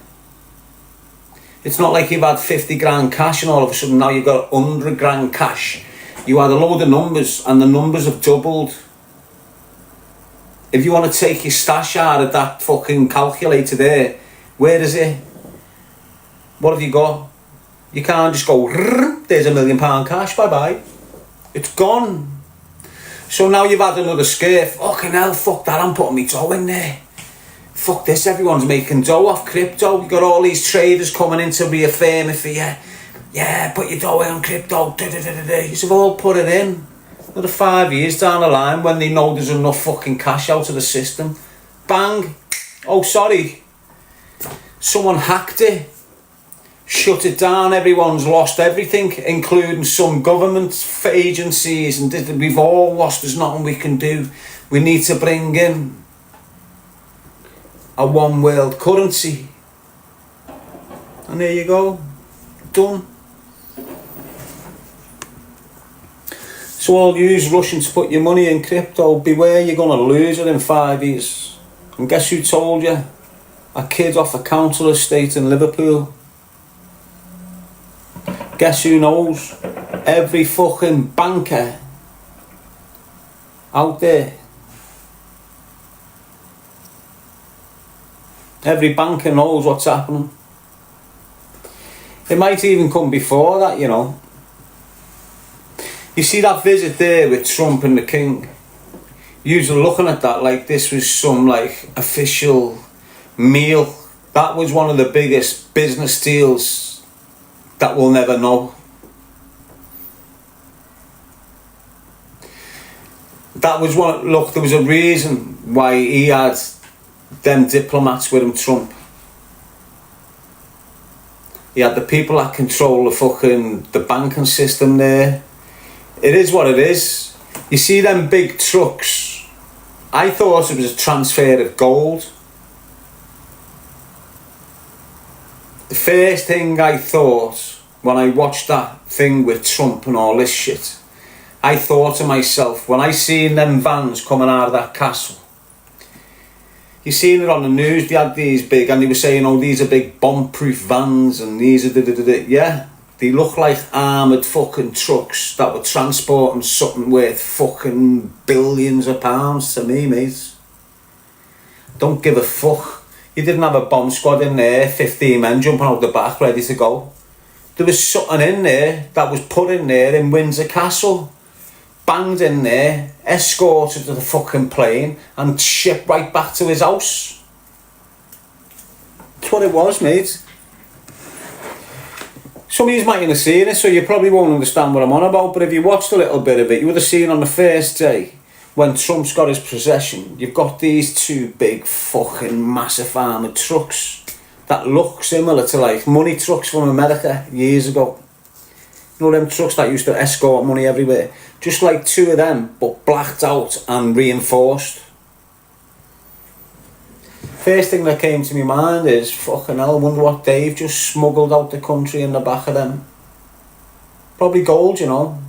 It's not like you've had 50 grand cash and all of a sudden now you've got 100 grand cash. You had a load of numbers and the numbers have doubled. If you want to take your stash out of that fucking calculator there, where is it? What have you got? You can't just go, there's £1 million cash, bye bye. It's gone. So now you've had another scare. Fucking hell, fuck that, I'm putting my dough in there. Fuck this, everyone's making dough off crypto. You've got all these traders coming in to reaffirm it for you. Yeah, put your dough in on crypto. You've all put it in. Another 5 years down the line when they know there's enough fucking cash out of the system. Bang. Oh, sorry. Someone hacked it. Shut it down, everyone's lost everything, including some government agencies, and we've all lost, there's nothing we can do. We need to bring in a one world currency. And there you go, done. So all yous rushing to put your money in crypto, beware, you're going to lose it in 5 years. And guess who told you? A kid off a council estate in Liverpool. Guess who knows? Every fucking banker out there. Every banker knows what's happening. It might even come before that, you know. You see that visit there with Trump and the King? You're looking at that like this was some like official meal. That was one of the biggest business deals that we'll never know. That was one. Look, there was a reason why he had them diplomats with him, Trump. He had the people that control the banking system there. It is what it is. You see them big trucks? I thought it was a transfer of gold. The first thing I thought when I watched that thing with Trump and all this shit, I thought to myself, when I seen them vans coming out of that castle, you seen it on the news, they had these big, and they were saying, oh, these are big bomb-proof vans, and these are yeah, they look like armoured fucking trucks that were transporting something worth fucking billions of pounds to me, mate. Don't give a fuck. You didn't have a bomb squad in there, 15 men jumping out the back, ready to go. There was something in there that was put in there in Windsor Castle, banged in there, escorted to the fucking plane, and shipped right back to his house. That's what it was, mate. Some of you might have seen it, so you probably won't understand what I'm on about, but if you watched a little bit of it, you would have seen on the first day, when Trump's got his possession, you've got these two big fucking massive armoured trucks that look similar to like money trucks from America years ago. You know them trucks that used to escort money everywhere? Just like two of them, but blacked out and reinforced. First thing that came to my mind is, fucking hell, I wonder what Dave just smuggled out the country in the back of them. Probably gold, you know.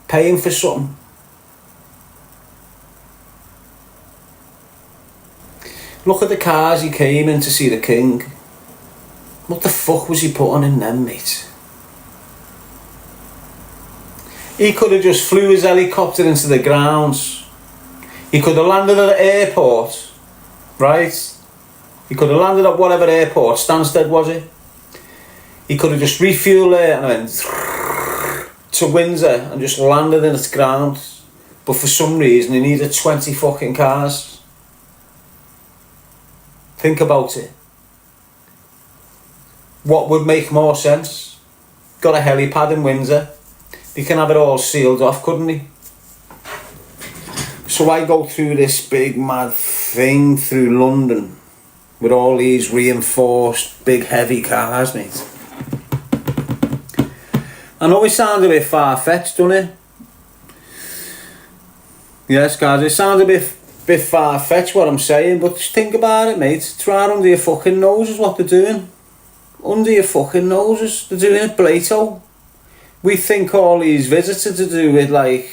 Paying for something. Look at the cars he came in to see the King. What the fuck was he putting in them, mate? He could have just flew his helicopter into the grounds. He could have landed at the airport, right? He could have landed at whatever airport, Stansted was it? He could have just refueled there and went to Windsor and just landed in its ground. But for some reason he needed 20 fucking cars. Think about it. What would make more sense? Got a helipad in Windsor. He can have it all sealed off, couldn't he? So I go through this big mad thing through London with all these reinforced big heavy cars, mate. I know it sounds a bit far-fetched, doesn't it? Yes, guys, it sounds a bit far-fetched what I'm saying, but just think about it, mate. It's right under your fucking noses what they're doing. Under your fucking noses. They're doing it Plato. We think all these visits are to do with like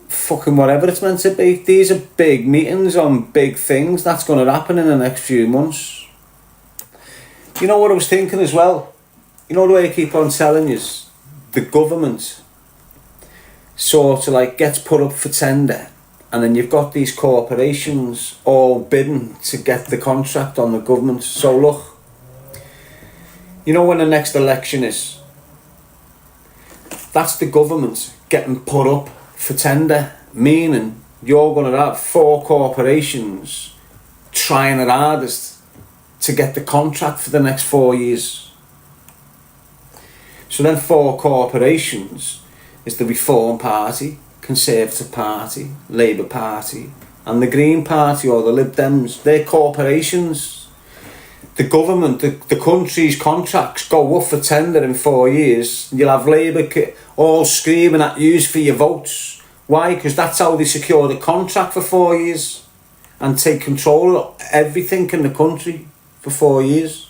fucking whatever it's meant to be. These are big meetings on big things that's going to happen in the next few months. You know what I was thinking as well? You know the way I keep on telling you, the government sort of like gets put up for tender, and then you've got these corporations all bidding to get the contract on the government. So look, you know when the next election is? That's the government getting put up for tender, meaning you're going to have 4 corporations trying their hardest to get the contract for the next 4 years. So then 4 corporations is the Reform Party, Conservative Party, Labour Party and the Green Party or the Lib Dems. They're corporations. The government, the country's contracts go up for tender in 4 years. You'll have Labour all screaming at you for your votes. Why? Because that's how they secure the contract for 4 years. and take control of everything in the country for 4 years.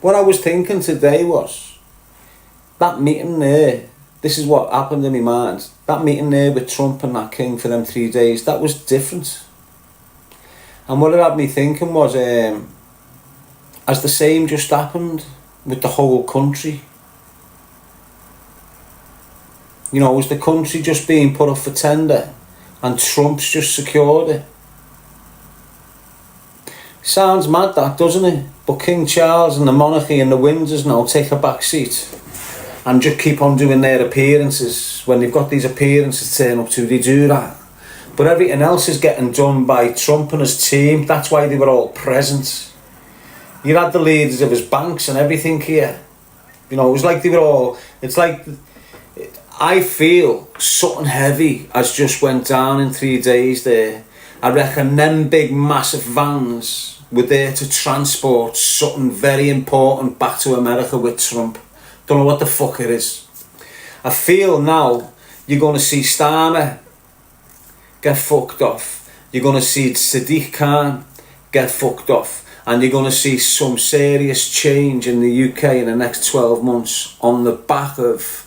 What I was thinking today was, that meeting there, this is what happened in my mind, that meeting there with Trump and that king for them 3 days, that was different. And what it had me thinking was, has the same just happened with the whole country? You know, is the country just being put up for tender and Trump's just secured it? Sounds mad, that, doesn't it? But King Charles and the monarchy and the Windsors now take a back seat and just keep on doing their appearances. When they've got these appearances to turn up to, they do that. But everything else is getting done by Trump and his team. That's why they were all present. You had the leaders of his banks and everything here. You know, it was like they were all... It's like... I feel something heavy has just went down in 3 days there. I reckon them big massive vans were there to transport something very important back to America with Trump. Don't know what the fuck it is. I feel now you're going to see Starmer get fucked off. You're going to see Sadiq Khan get fucked off. And you're going to see some serious change in the UK in the next 12 months on the back of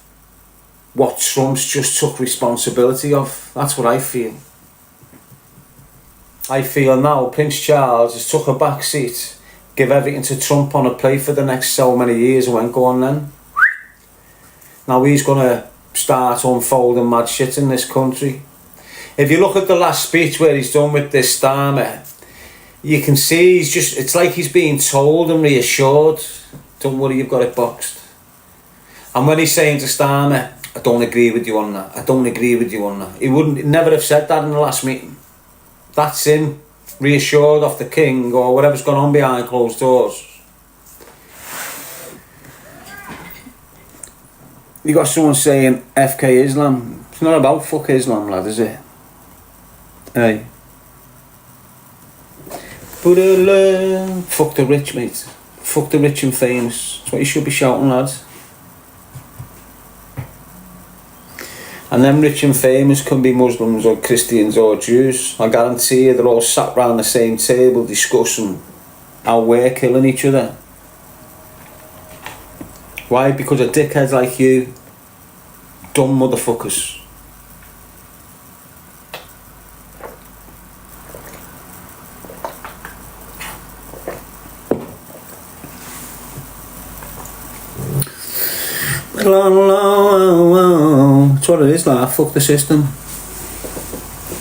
what Trump's just took responsibility of. That's what I feel. I feel now Prince Charles has took a back seat, give everything to Trump on a plate for the next so many years and went, go on then. Now he's going to start unfolding mad shit in this country. If you look at the last speech where he's done with this Starmer, you can see he's just, it's like he's being told and reassured, don't worry, you've got it boxed. And when he's saying to Starmer, I don't agree with you on that, I don't agree with you on that, he wouldn't, never have said that in the last meeting. That's him reassured of the king or whatever's gone on behind closed doors. You got someone saying FK Islam. It's not about fuck Islam, lad, is it? Hey. But fuck the rich, mate. Fuck the rich and famous. That's what you should be shouting, lads. And them rich and famous can be Muslims or Christians or Jews. I guarantee you they're all sat round the same table discussing how we're killing each other. Why? Because of dickheads like you. Dumb motherfuckers. That's what it is, like, fuck the system.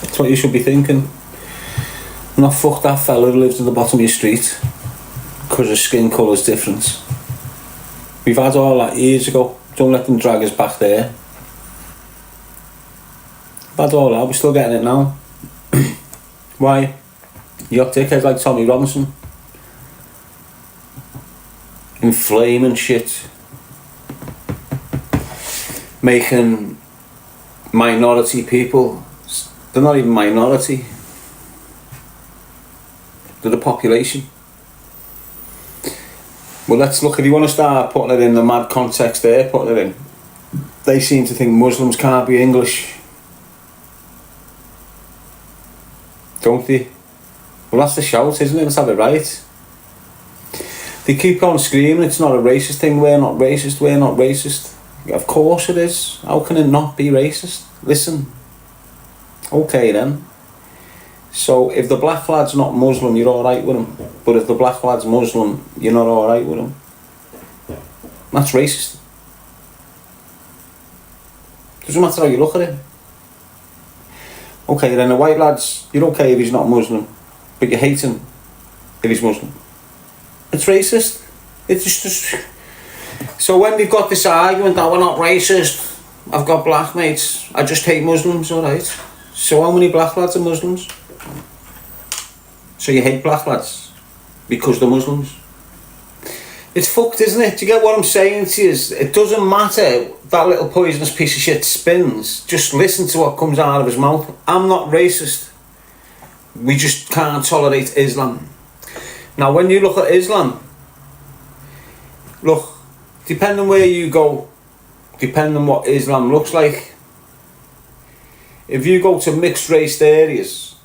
That's what you should be thinking. Not fuck that fella who lives at the bottom of your street because his skin colour's different. We've had all that years ago. Don't let them drag us back there. We've had all that, we're still getting it now. Why? You got dickheads like Tommy Robinson inflaming shit, making minority people, they're not even minority, they're the population. Well, let's look, if you want to start putting it in the mad context they're putting it in, they seem to think Muslims can't be English, don't they? Well, that's the shout, isn't it? Let's have it right. They keep on screaming it's not a racist thing, we're not racist, we're not racist. Of course it is. How can it not be racist? Listen. Okay then. So if the black lad's not Muslim, you're alright with him. But if the black lad's Muslim, you're not alright with him. That's racist. Doesn't matter how you look at it. Okay then, the white lad's, you're okay if he's not Muslim, but you hate him if he's Muslim. It's racist. It's just... So when they've got this argument that we're not racist, I've got black mates, I just hate Muslims, alright. So how many black lads are Muslims? So you hate black lads because they're Muslims? It's fucked, isn't it? Do you get what I'm saying to you? It doesn't matter that little poisonous piece of shit spins. Just listen to what comes out of his mouth. I'm not racist. We just can't tolerate Islam. Now when you look at Islam, look, depending where you go, depending on what Islam looks like, if you go to mixed race areas,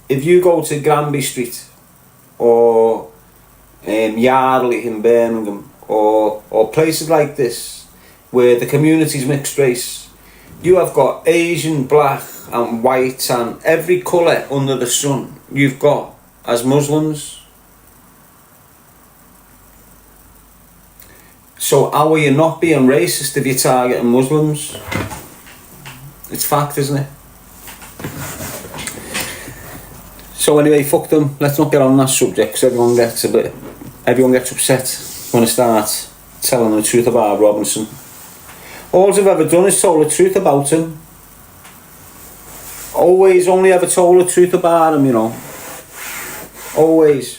if you go to Granby Street or Yardley in Birmingham or places like this where the community's mixed race, you have got Asian, black and white and every colour under the sun you've got as Muslims. So how are you not being racist if you're targeting Muslims? It's fact, isn't it? So anyway, fuck them. Let's not get on that subject because everyone gets upset when I start telling the truth about Robinson. All I've ever done is told the truth about him. Always only ever told the truth about him, you know. Always.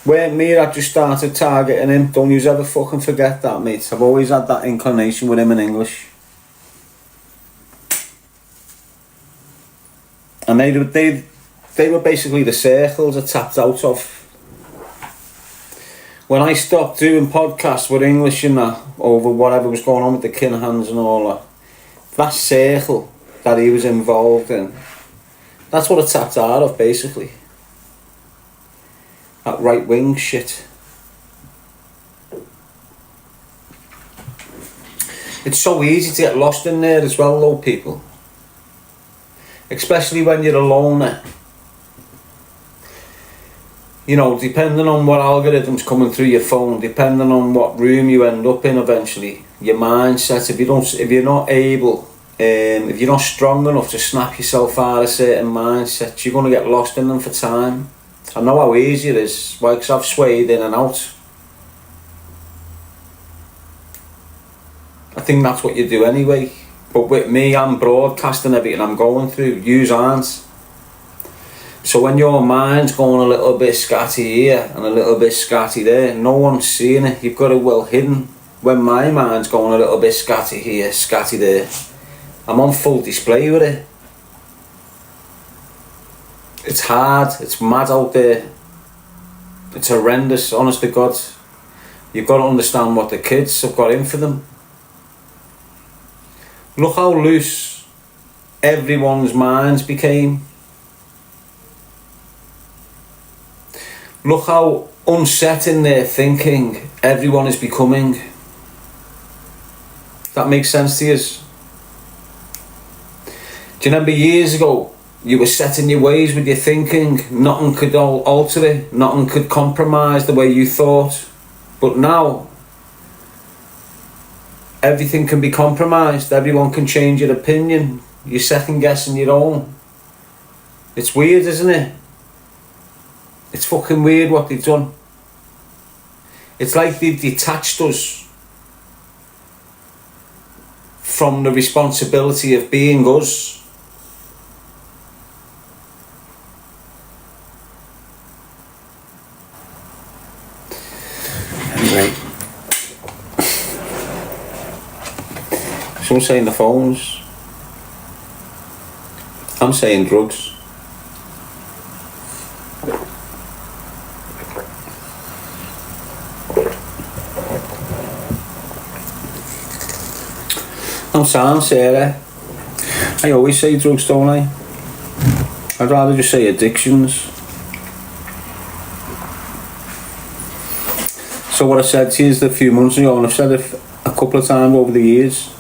Weren't me that just started targeting him. Don't you ever fucking forget that, mate. I've always had that inclination with him in English. And they were basically the circles I tapped out of. When I stopped doing podcasts with English and that, over whatever was going on with the Kinahans and all that, that circle that he was involved in, that's what I tapped out of, basically. That right-wing shit. It's so easy to get lost in there as well, though, people. Especially when you're a loner. You know, depending on what algorithm's coming through your phone, depending on what room you end up in eventually, your mindset, if you're not able, if you're not strong enough to snap yourself out of certain mindsets, you're going to get lost in them for time. I know how easy it is, why? Because I've swayed in and out. I think that's what you do anyway. But with me, I'm broadcasting everything I'm going through. Yous aren't. So when your mind's going a little bit scatty here and a little bit scatty there, no one's seeing it. You've got it well hidden. When my mind's going a little bit scatty here, scatty there, I'm on full display with it. It's hard. It's mad out there. It's horrendous, honest to God. You've got to understand what the kids have got in for them. Look how loose everyone's minds became. Look how unset in their thinking everyone is becoming. That makes sense to you? Do you remember years ago, you were set in your ways with your thinking, nothing could alter it, nothing could compromise the way you thought. But now, everything can be compromised, everyone can change your opinion, you're second guessing your own. It's weird, isn't it? It's fucking weird what they've done. It's like they've detached us from the responsibility of being us. Anyway, some saying the phones. I'm saying drugs. I'm Sam, Sarah. I always say drugs, don't I? I'd rather just say addictions. So what I said to you a few months ago, and I've said it a couple of times over the years,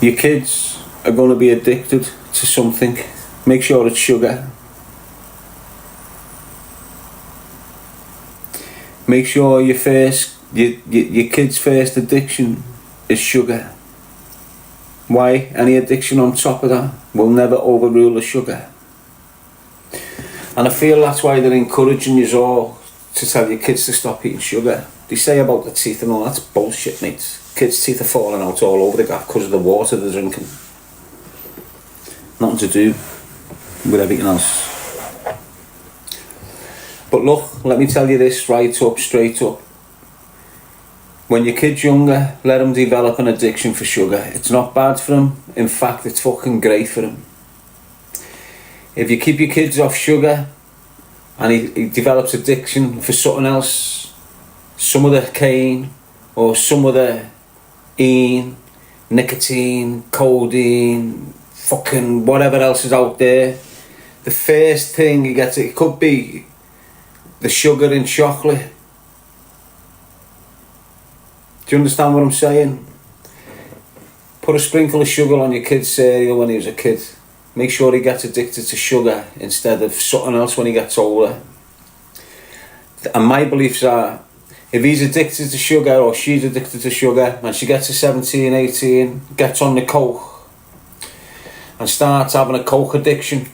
your kids are going to be addicted to something. Make sure it's sugar. Make sure your kid's first addiction is sugar. Why? Any addiction on top of that will never overrule the sugar. And I feel that's why they're encouraging you all to tell your kids to stop eating sugar. They say about the teeth and all, that's bullshit, mate. Kids' teeth are falling out all over the gap because of the water they're drinking. Nothing to do with everything else. But look, let me tell you this right up, straight up. When your kid's younger, let them develop an addiction for sugar. It's not bad for them. In fact, it's fucking great for them. If you keep your kids off sugar and he develops addiction for something else, some of the cane or some of the nicotine, codeine, fucking whatever else is out there, the first thing you get, it could be the sugar in chocolate. Do you understand what I'm saying? Put a sprinkle of sugar on your kid's cereal when he was a kid. Make sure he gets addicted to sugar instead of something else when he gets older. And my beliefs are, if he's addicted to sugar or she's addicted to sugar and she gets to 17, 18, gets on the coke and starts having a coke addiction,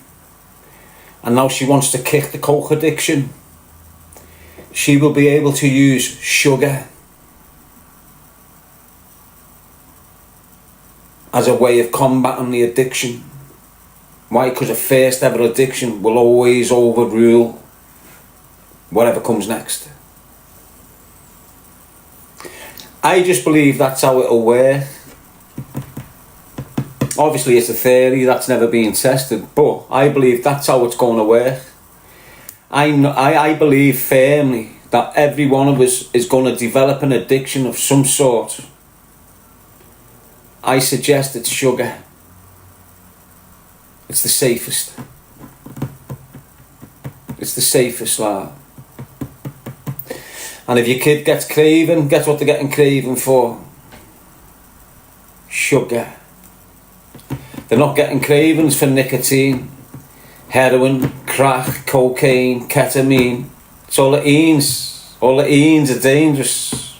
and now she wants to kick the coke addiction, she will be able to use sugar as a way of combating the addiction. Why? Because a first ever addiction will always overrule whatever comes next. I just believe that's how it'll work. Obviously it's a theory that's never been tested, but I believe that's how it's going to work. I believe firmly that every one of us is going to develop an addiction of some sort. I suggest it's sugar. It's the safest. It's the safest, lad. And if your kid gets craving, guess what they're getting craving for? Sugar. They're not getting cravings for nicotine, heroin, crack, cocaine, ketamine. It's all the eens. All the eens are dangerous.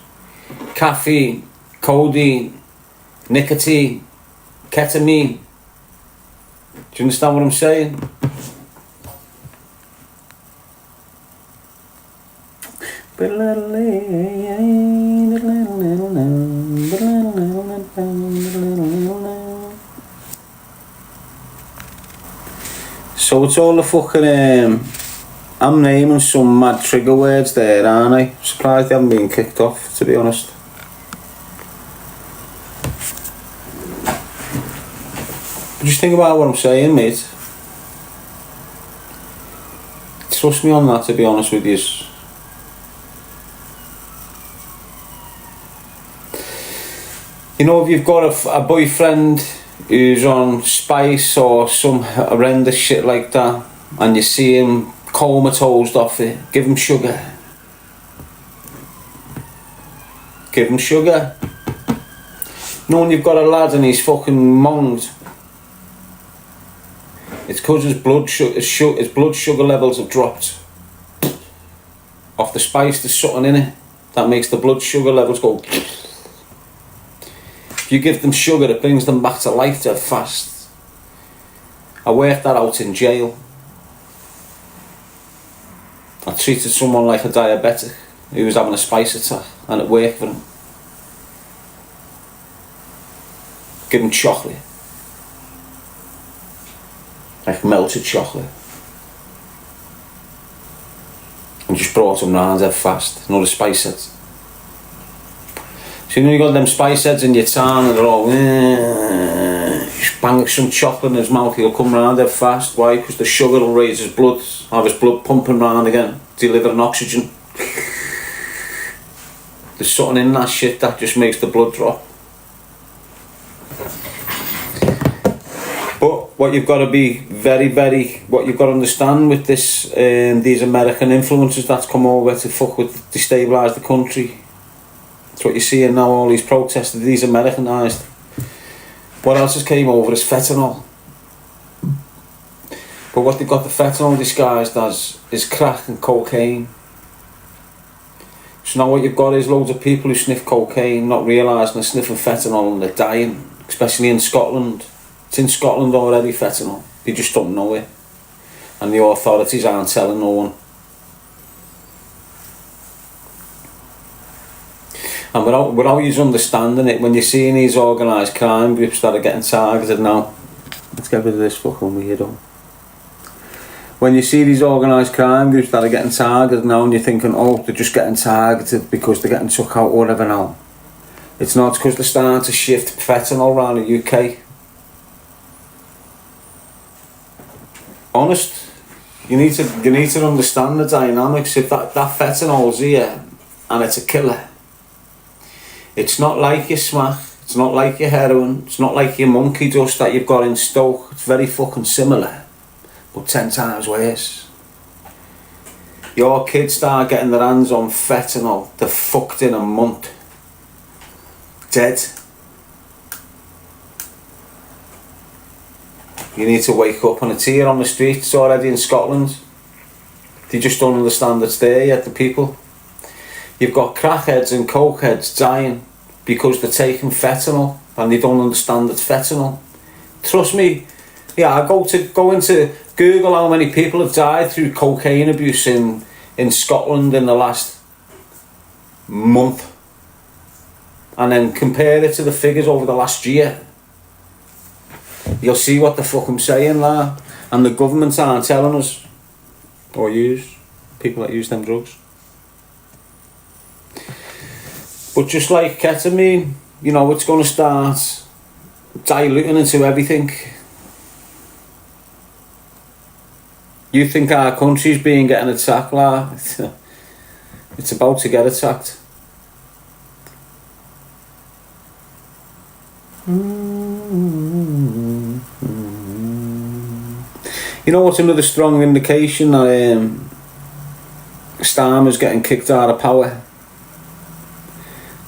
Caffeine, codeine, nicotine, ketamine. Do you understand what I'm saying? So it's all the fucking I'm naming some mad trigger words there, aren't I? Surprised they haven't been kicked off, to be honest. But just think about what I'm saying, mate. Trust me on that, to be honest with you. You know, if you've got a boyfriend who's on spice or some horrendous shit like that, and you see him comatose off it, give him sugar. Give him sugar. Knowing you've got a lad and he's fucking monged, it's because his blood sugar levels have dropped. Off the spice, there's something in it that makes the blood sugar levels go. If you give them sugar, it brings them back to life dead fast. I worked that out in jail. I treated someone like a diabetic who was having a spice attack, and it worked for him. Give him chocolate. Like melted chocolate. And just brought him round dead fast. You know the spice heads. So you know you got them spice heads in your town and they're all just bang some chocolate in his mouth, he'll come round dead fast. Why? Because the sugar will raise his blood, have his blood pumping round again, delivering oxygen. There's something in that shit that just makes the blood drop. But what you've got to be what you've got to understand with this, these American influences that's come over to fuck with, destabilise the country. That's what you're seeing now, all these protests, these Americanised. What else has came over is fentanyl. But what they've got the fentanyl disguised as is crack and cocaine. So now what you've got is loads of people who sniff cocaine, not realising they're sniffing fentanyl and they're dying, especially in Scotland. It's in Scotland already, fentanyl. They just don't know it. And the authorities aren't telling no one. And without you understanding it, when you're seeing these organised crime groups that are getting targeted now, let's get rid of this fucking weirdo. When you see these organised crime groups that are getting targeted now and you're thinking, oh, they're just getting targeted because they're getting took out or whatever now. It's not, because they're starting to shift fentanyl around the UK. Honest, you need to understand the dynamics. If that fentanyl's here and it's a killer, it's not like your smack, it's not like your heroin, it's not like your monkey dust that you've got in Stoke. It's very fucking similar, but 10 times worse. Your kids start getting their hands on fentanyl, they're fucked in a month. Dead. You need to wake up, and it's here on the streets already in Scotland. They just don't understand it's there yet, the people. You've got crackheads and cokeheads dying because they're taking fentanyl and they don't understand it's fentanyl. Trust me, yeah, I go into Google how many people have died through cocaine abuse in Scotland in the last month, and then compare it to the figures over the last year. You'll see what the fuck I'm saying there. And the governments aren't telling us, or people that use them drugs. But just like ketamine, you know, it's going to start diluting into everything. You think our country's being getting attacked, like it's about to get attacked. You know what's another strong indication that Starmer's getting kicked out of power?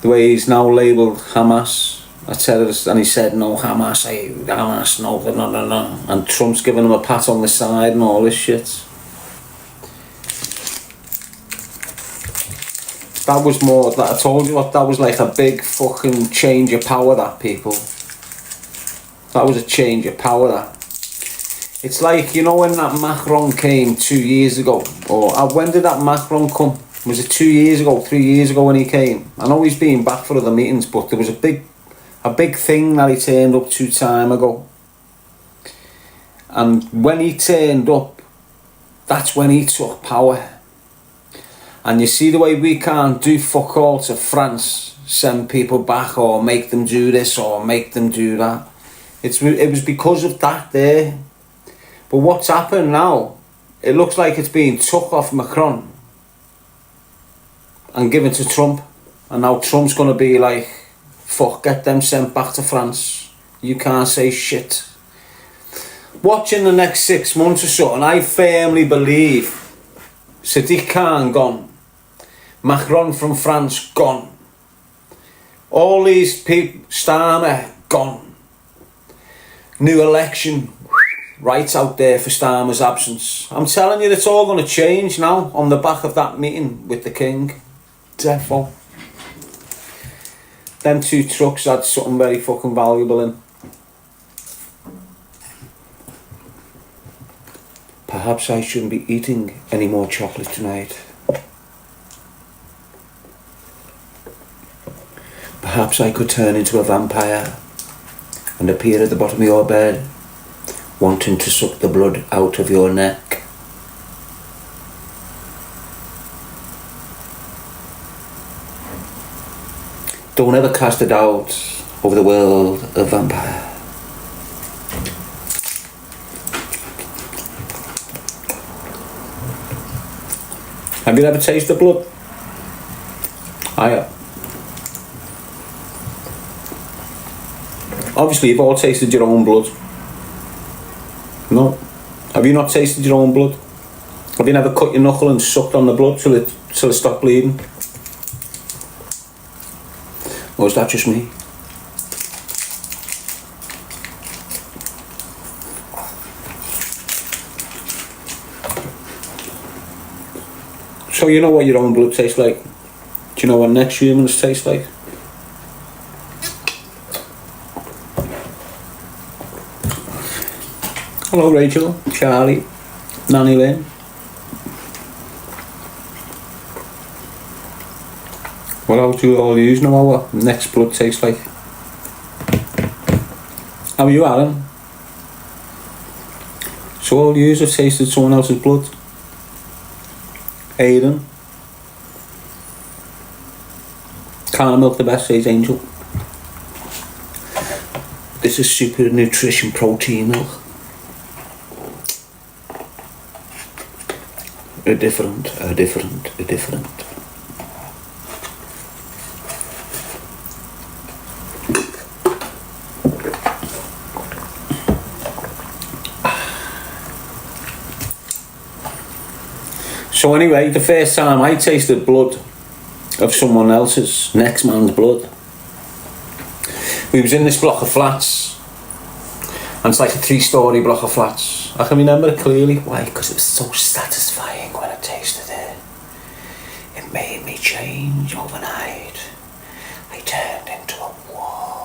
The way he's now labelled Hamas a terrorist, and he said no Hamas, Hamas, no, and Trump's giving him a pat on the side and all this shit. That was more, that I told you what, that was like a big fucking change of power, that people. That was a change of power, that. It's like, you know when that Macron came 2 years ago, or when did that Macron come? Was it 2 years ago, 3 years ago when he came? I know he's been back for other meetings, but there was a big thing that he turned up to time ago. And when he turned up, that's when he took power. And you see the way we can't do fuck all to France, send people back or make them do this or make them do that. It was because of that there. But what's happened now, it looks like it's being took off Macron and given to Trump. And now Trump's going to be like, fuck, get them sent back to France. You can't say shit. Watching the next 6 months or so, and I firmly believe Sadiq Khan gone. Macron from France gone. All these people, Starmer gone. New election right out there for Starmer's absence. I'm telling you, it's all going to change now on the back of that meeting with the King. Defo. Them 2 trucks had something very fucking valuable in. Perhaps I shouldn't be eating any more chocolate tonight. Perhaps I could turn into a vampire and appear at the bottom of your bed, wanting to suck the blood out of your neck. Don't ever cast a doubt over the world of vampire. Have you ever tasted blood? I have. Obviously, you've all tasted your own blood. No. Have you not tasted your own blood? Have you never cut your knuckle and sucked on the blood till it stopped bleeding? Or is that just me? So you know what your own blood tastes like? Do you know what next humans taste like? Hello Rachel, Charlie, Nanny Lynn. What else do you all use know what next blood tastes like? How are you, Aaron? So all you have tasted someone else's blood? Aiden? Can't milk the best, says Angel. This is super nutrition protein milk. A different. So anyway, the first time I tasted blood of someone else's, next man's blood, we was in this block of flats, and it's like a 3-story block of flats. I can remember it clearly. Why? Because it was so satisfying when I tasted it. It made me change overnight. I turned into a wolf.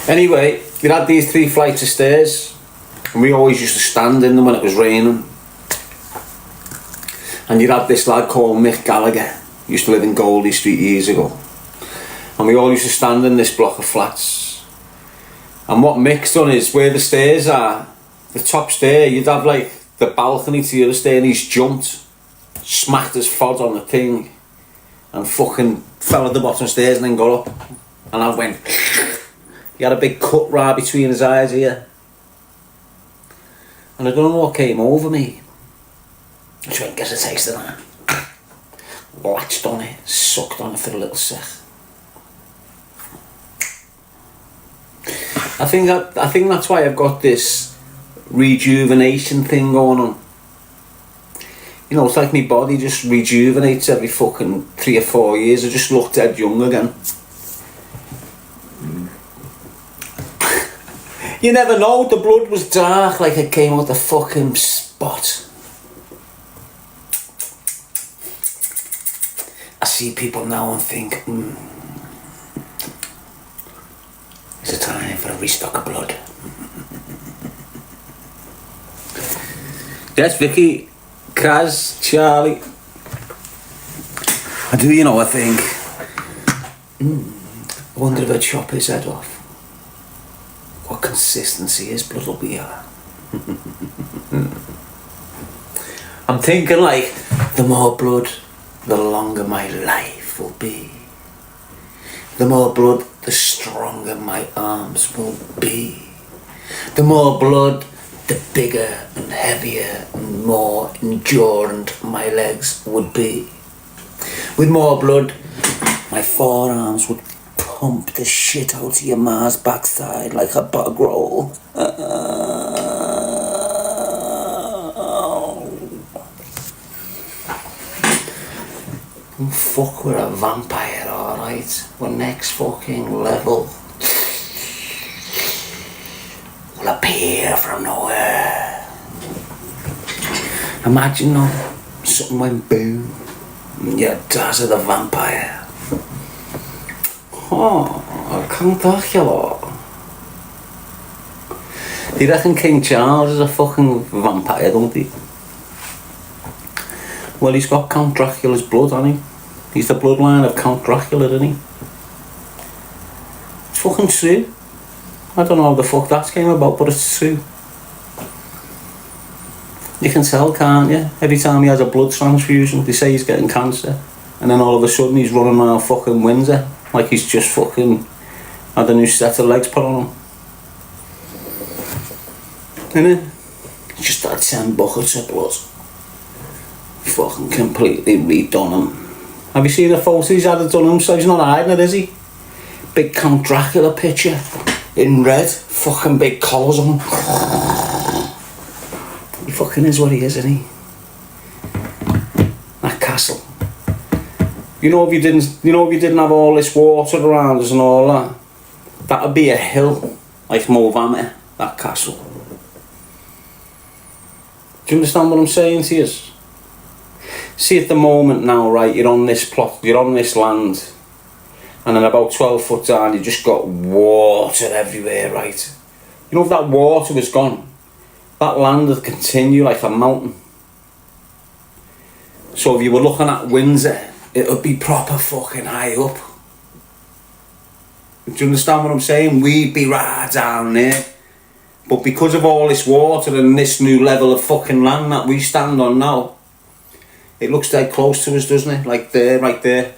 Anyway, we had these 3 flights of stairs, and we always used to stand in them when it was raining. And you'd have this lad called Mick Gallagher, used to live in Goldie Street years ago. And we all used to stand in this block of flats. And what Mick's done is, where the stairs are, the top stair, you'd have like the balcony to the other stair, and he's jumped, smacked his fod on the thing, and fucking fell at the bottom stairs and then got up. And I went, he had a big cut right between his eyes here. And I don't know what came over me. I just went, get a taste of that. Latched on it, sucked on it for a little sec. I think that's why I've got this rejuvenation thing going on. You know, it's like my body just rejuvenates every fucking 3 or 4 years. I just look dead young again. You never know, the blood was dark like it came out the fucking spot. I see people now and think, is it time for a restock of blood? Yes, Vicky, Kaz, Charlie. I do, you know, I think, I wonder if I'd chop his head off. What consistency his blood will be at. I'm thinking like, the more blood, the longer my life will be. The more blood, the stronger my arms will be. The more blood, the bigger and heavier and more endurant my legs would be. With more blood, my forearms would pump the shit out of your ma's backside like a bug roll. Fuck, we're a vampire, alright. We're next fucking level. We'll appear from nowhere. Imagine though, something went boom, and you're Daz of the vampire. Oh, Count Dracula. Do you reckon King Charles is a fucking vampire, don't he? Well, he's got Count Dracula's blood, hasn't he? He's the bloodline of Count Dracula, isn't he? It's fucking true. I don't know how the fuck that came about, but it's true. You can tell, can't you? Every time he has a blood transfusion, they say he's getting cancer. And then all of a sudden he's running around fucking Windsor like he's just fucking had a new set of legs put on him. Innit? He's just had 10 buckets of blood. Fucking completely redone him. Have you seen the photos he's had it done him? So he's not hiding it, is he? Big Count Dracula picture in red, fucking big collars on. He fucking is what he is, isn't he? That castle. You know if you didn't have all this water around us and all that, that'd be a hill like Movammer, that castle. Do you understand what I'm saying to you? See, at the moment now, right, you're on this plot, you're on this land, and then about 12 foot down, you just got water everywhere, right? You know, if that water was gone, that land would continue like a mountain. So if you were looking at Windsor, it would be proper fucking high up. Do you understand what I'm saying? We'd be right down there. But because of all this water and this new level of fucking land that we stand on now, it looks dead close to us, doesn't it? Like there, right there.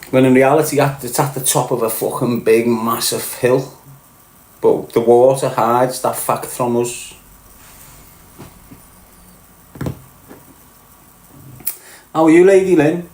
When in reality, it's at the top of a fucking big, massive hill. But the water hides that fact from us. How are you, Lady Lynn?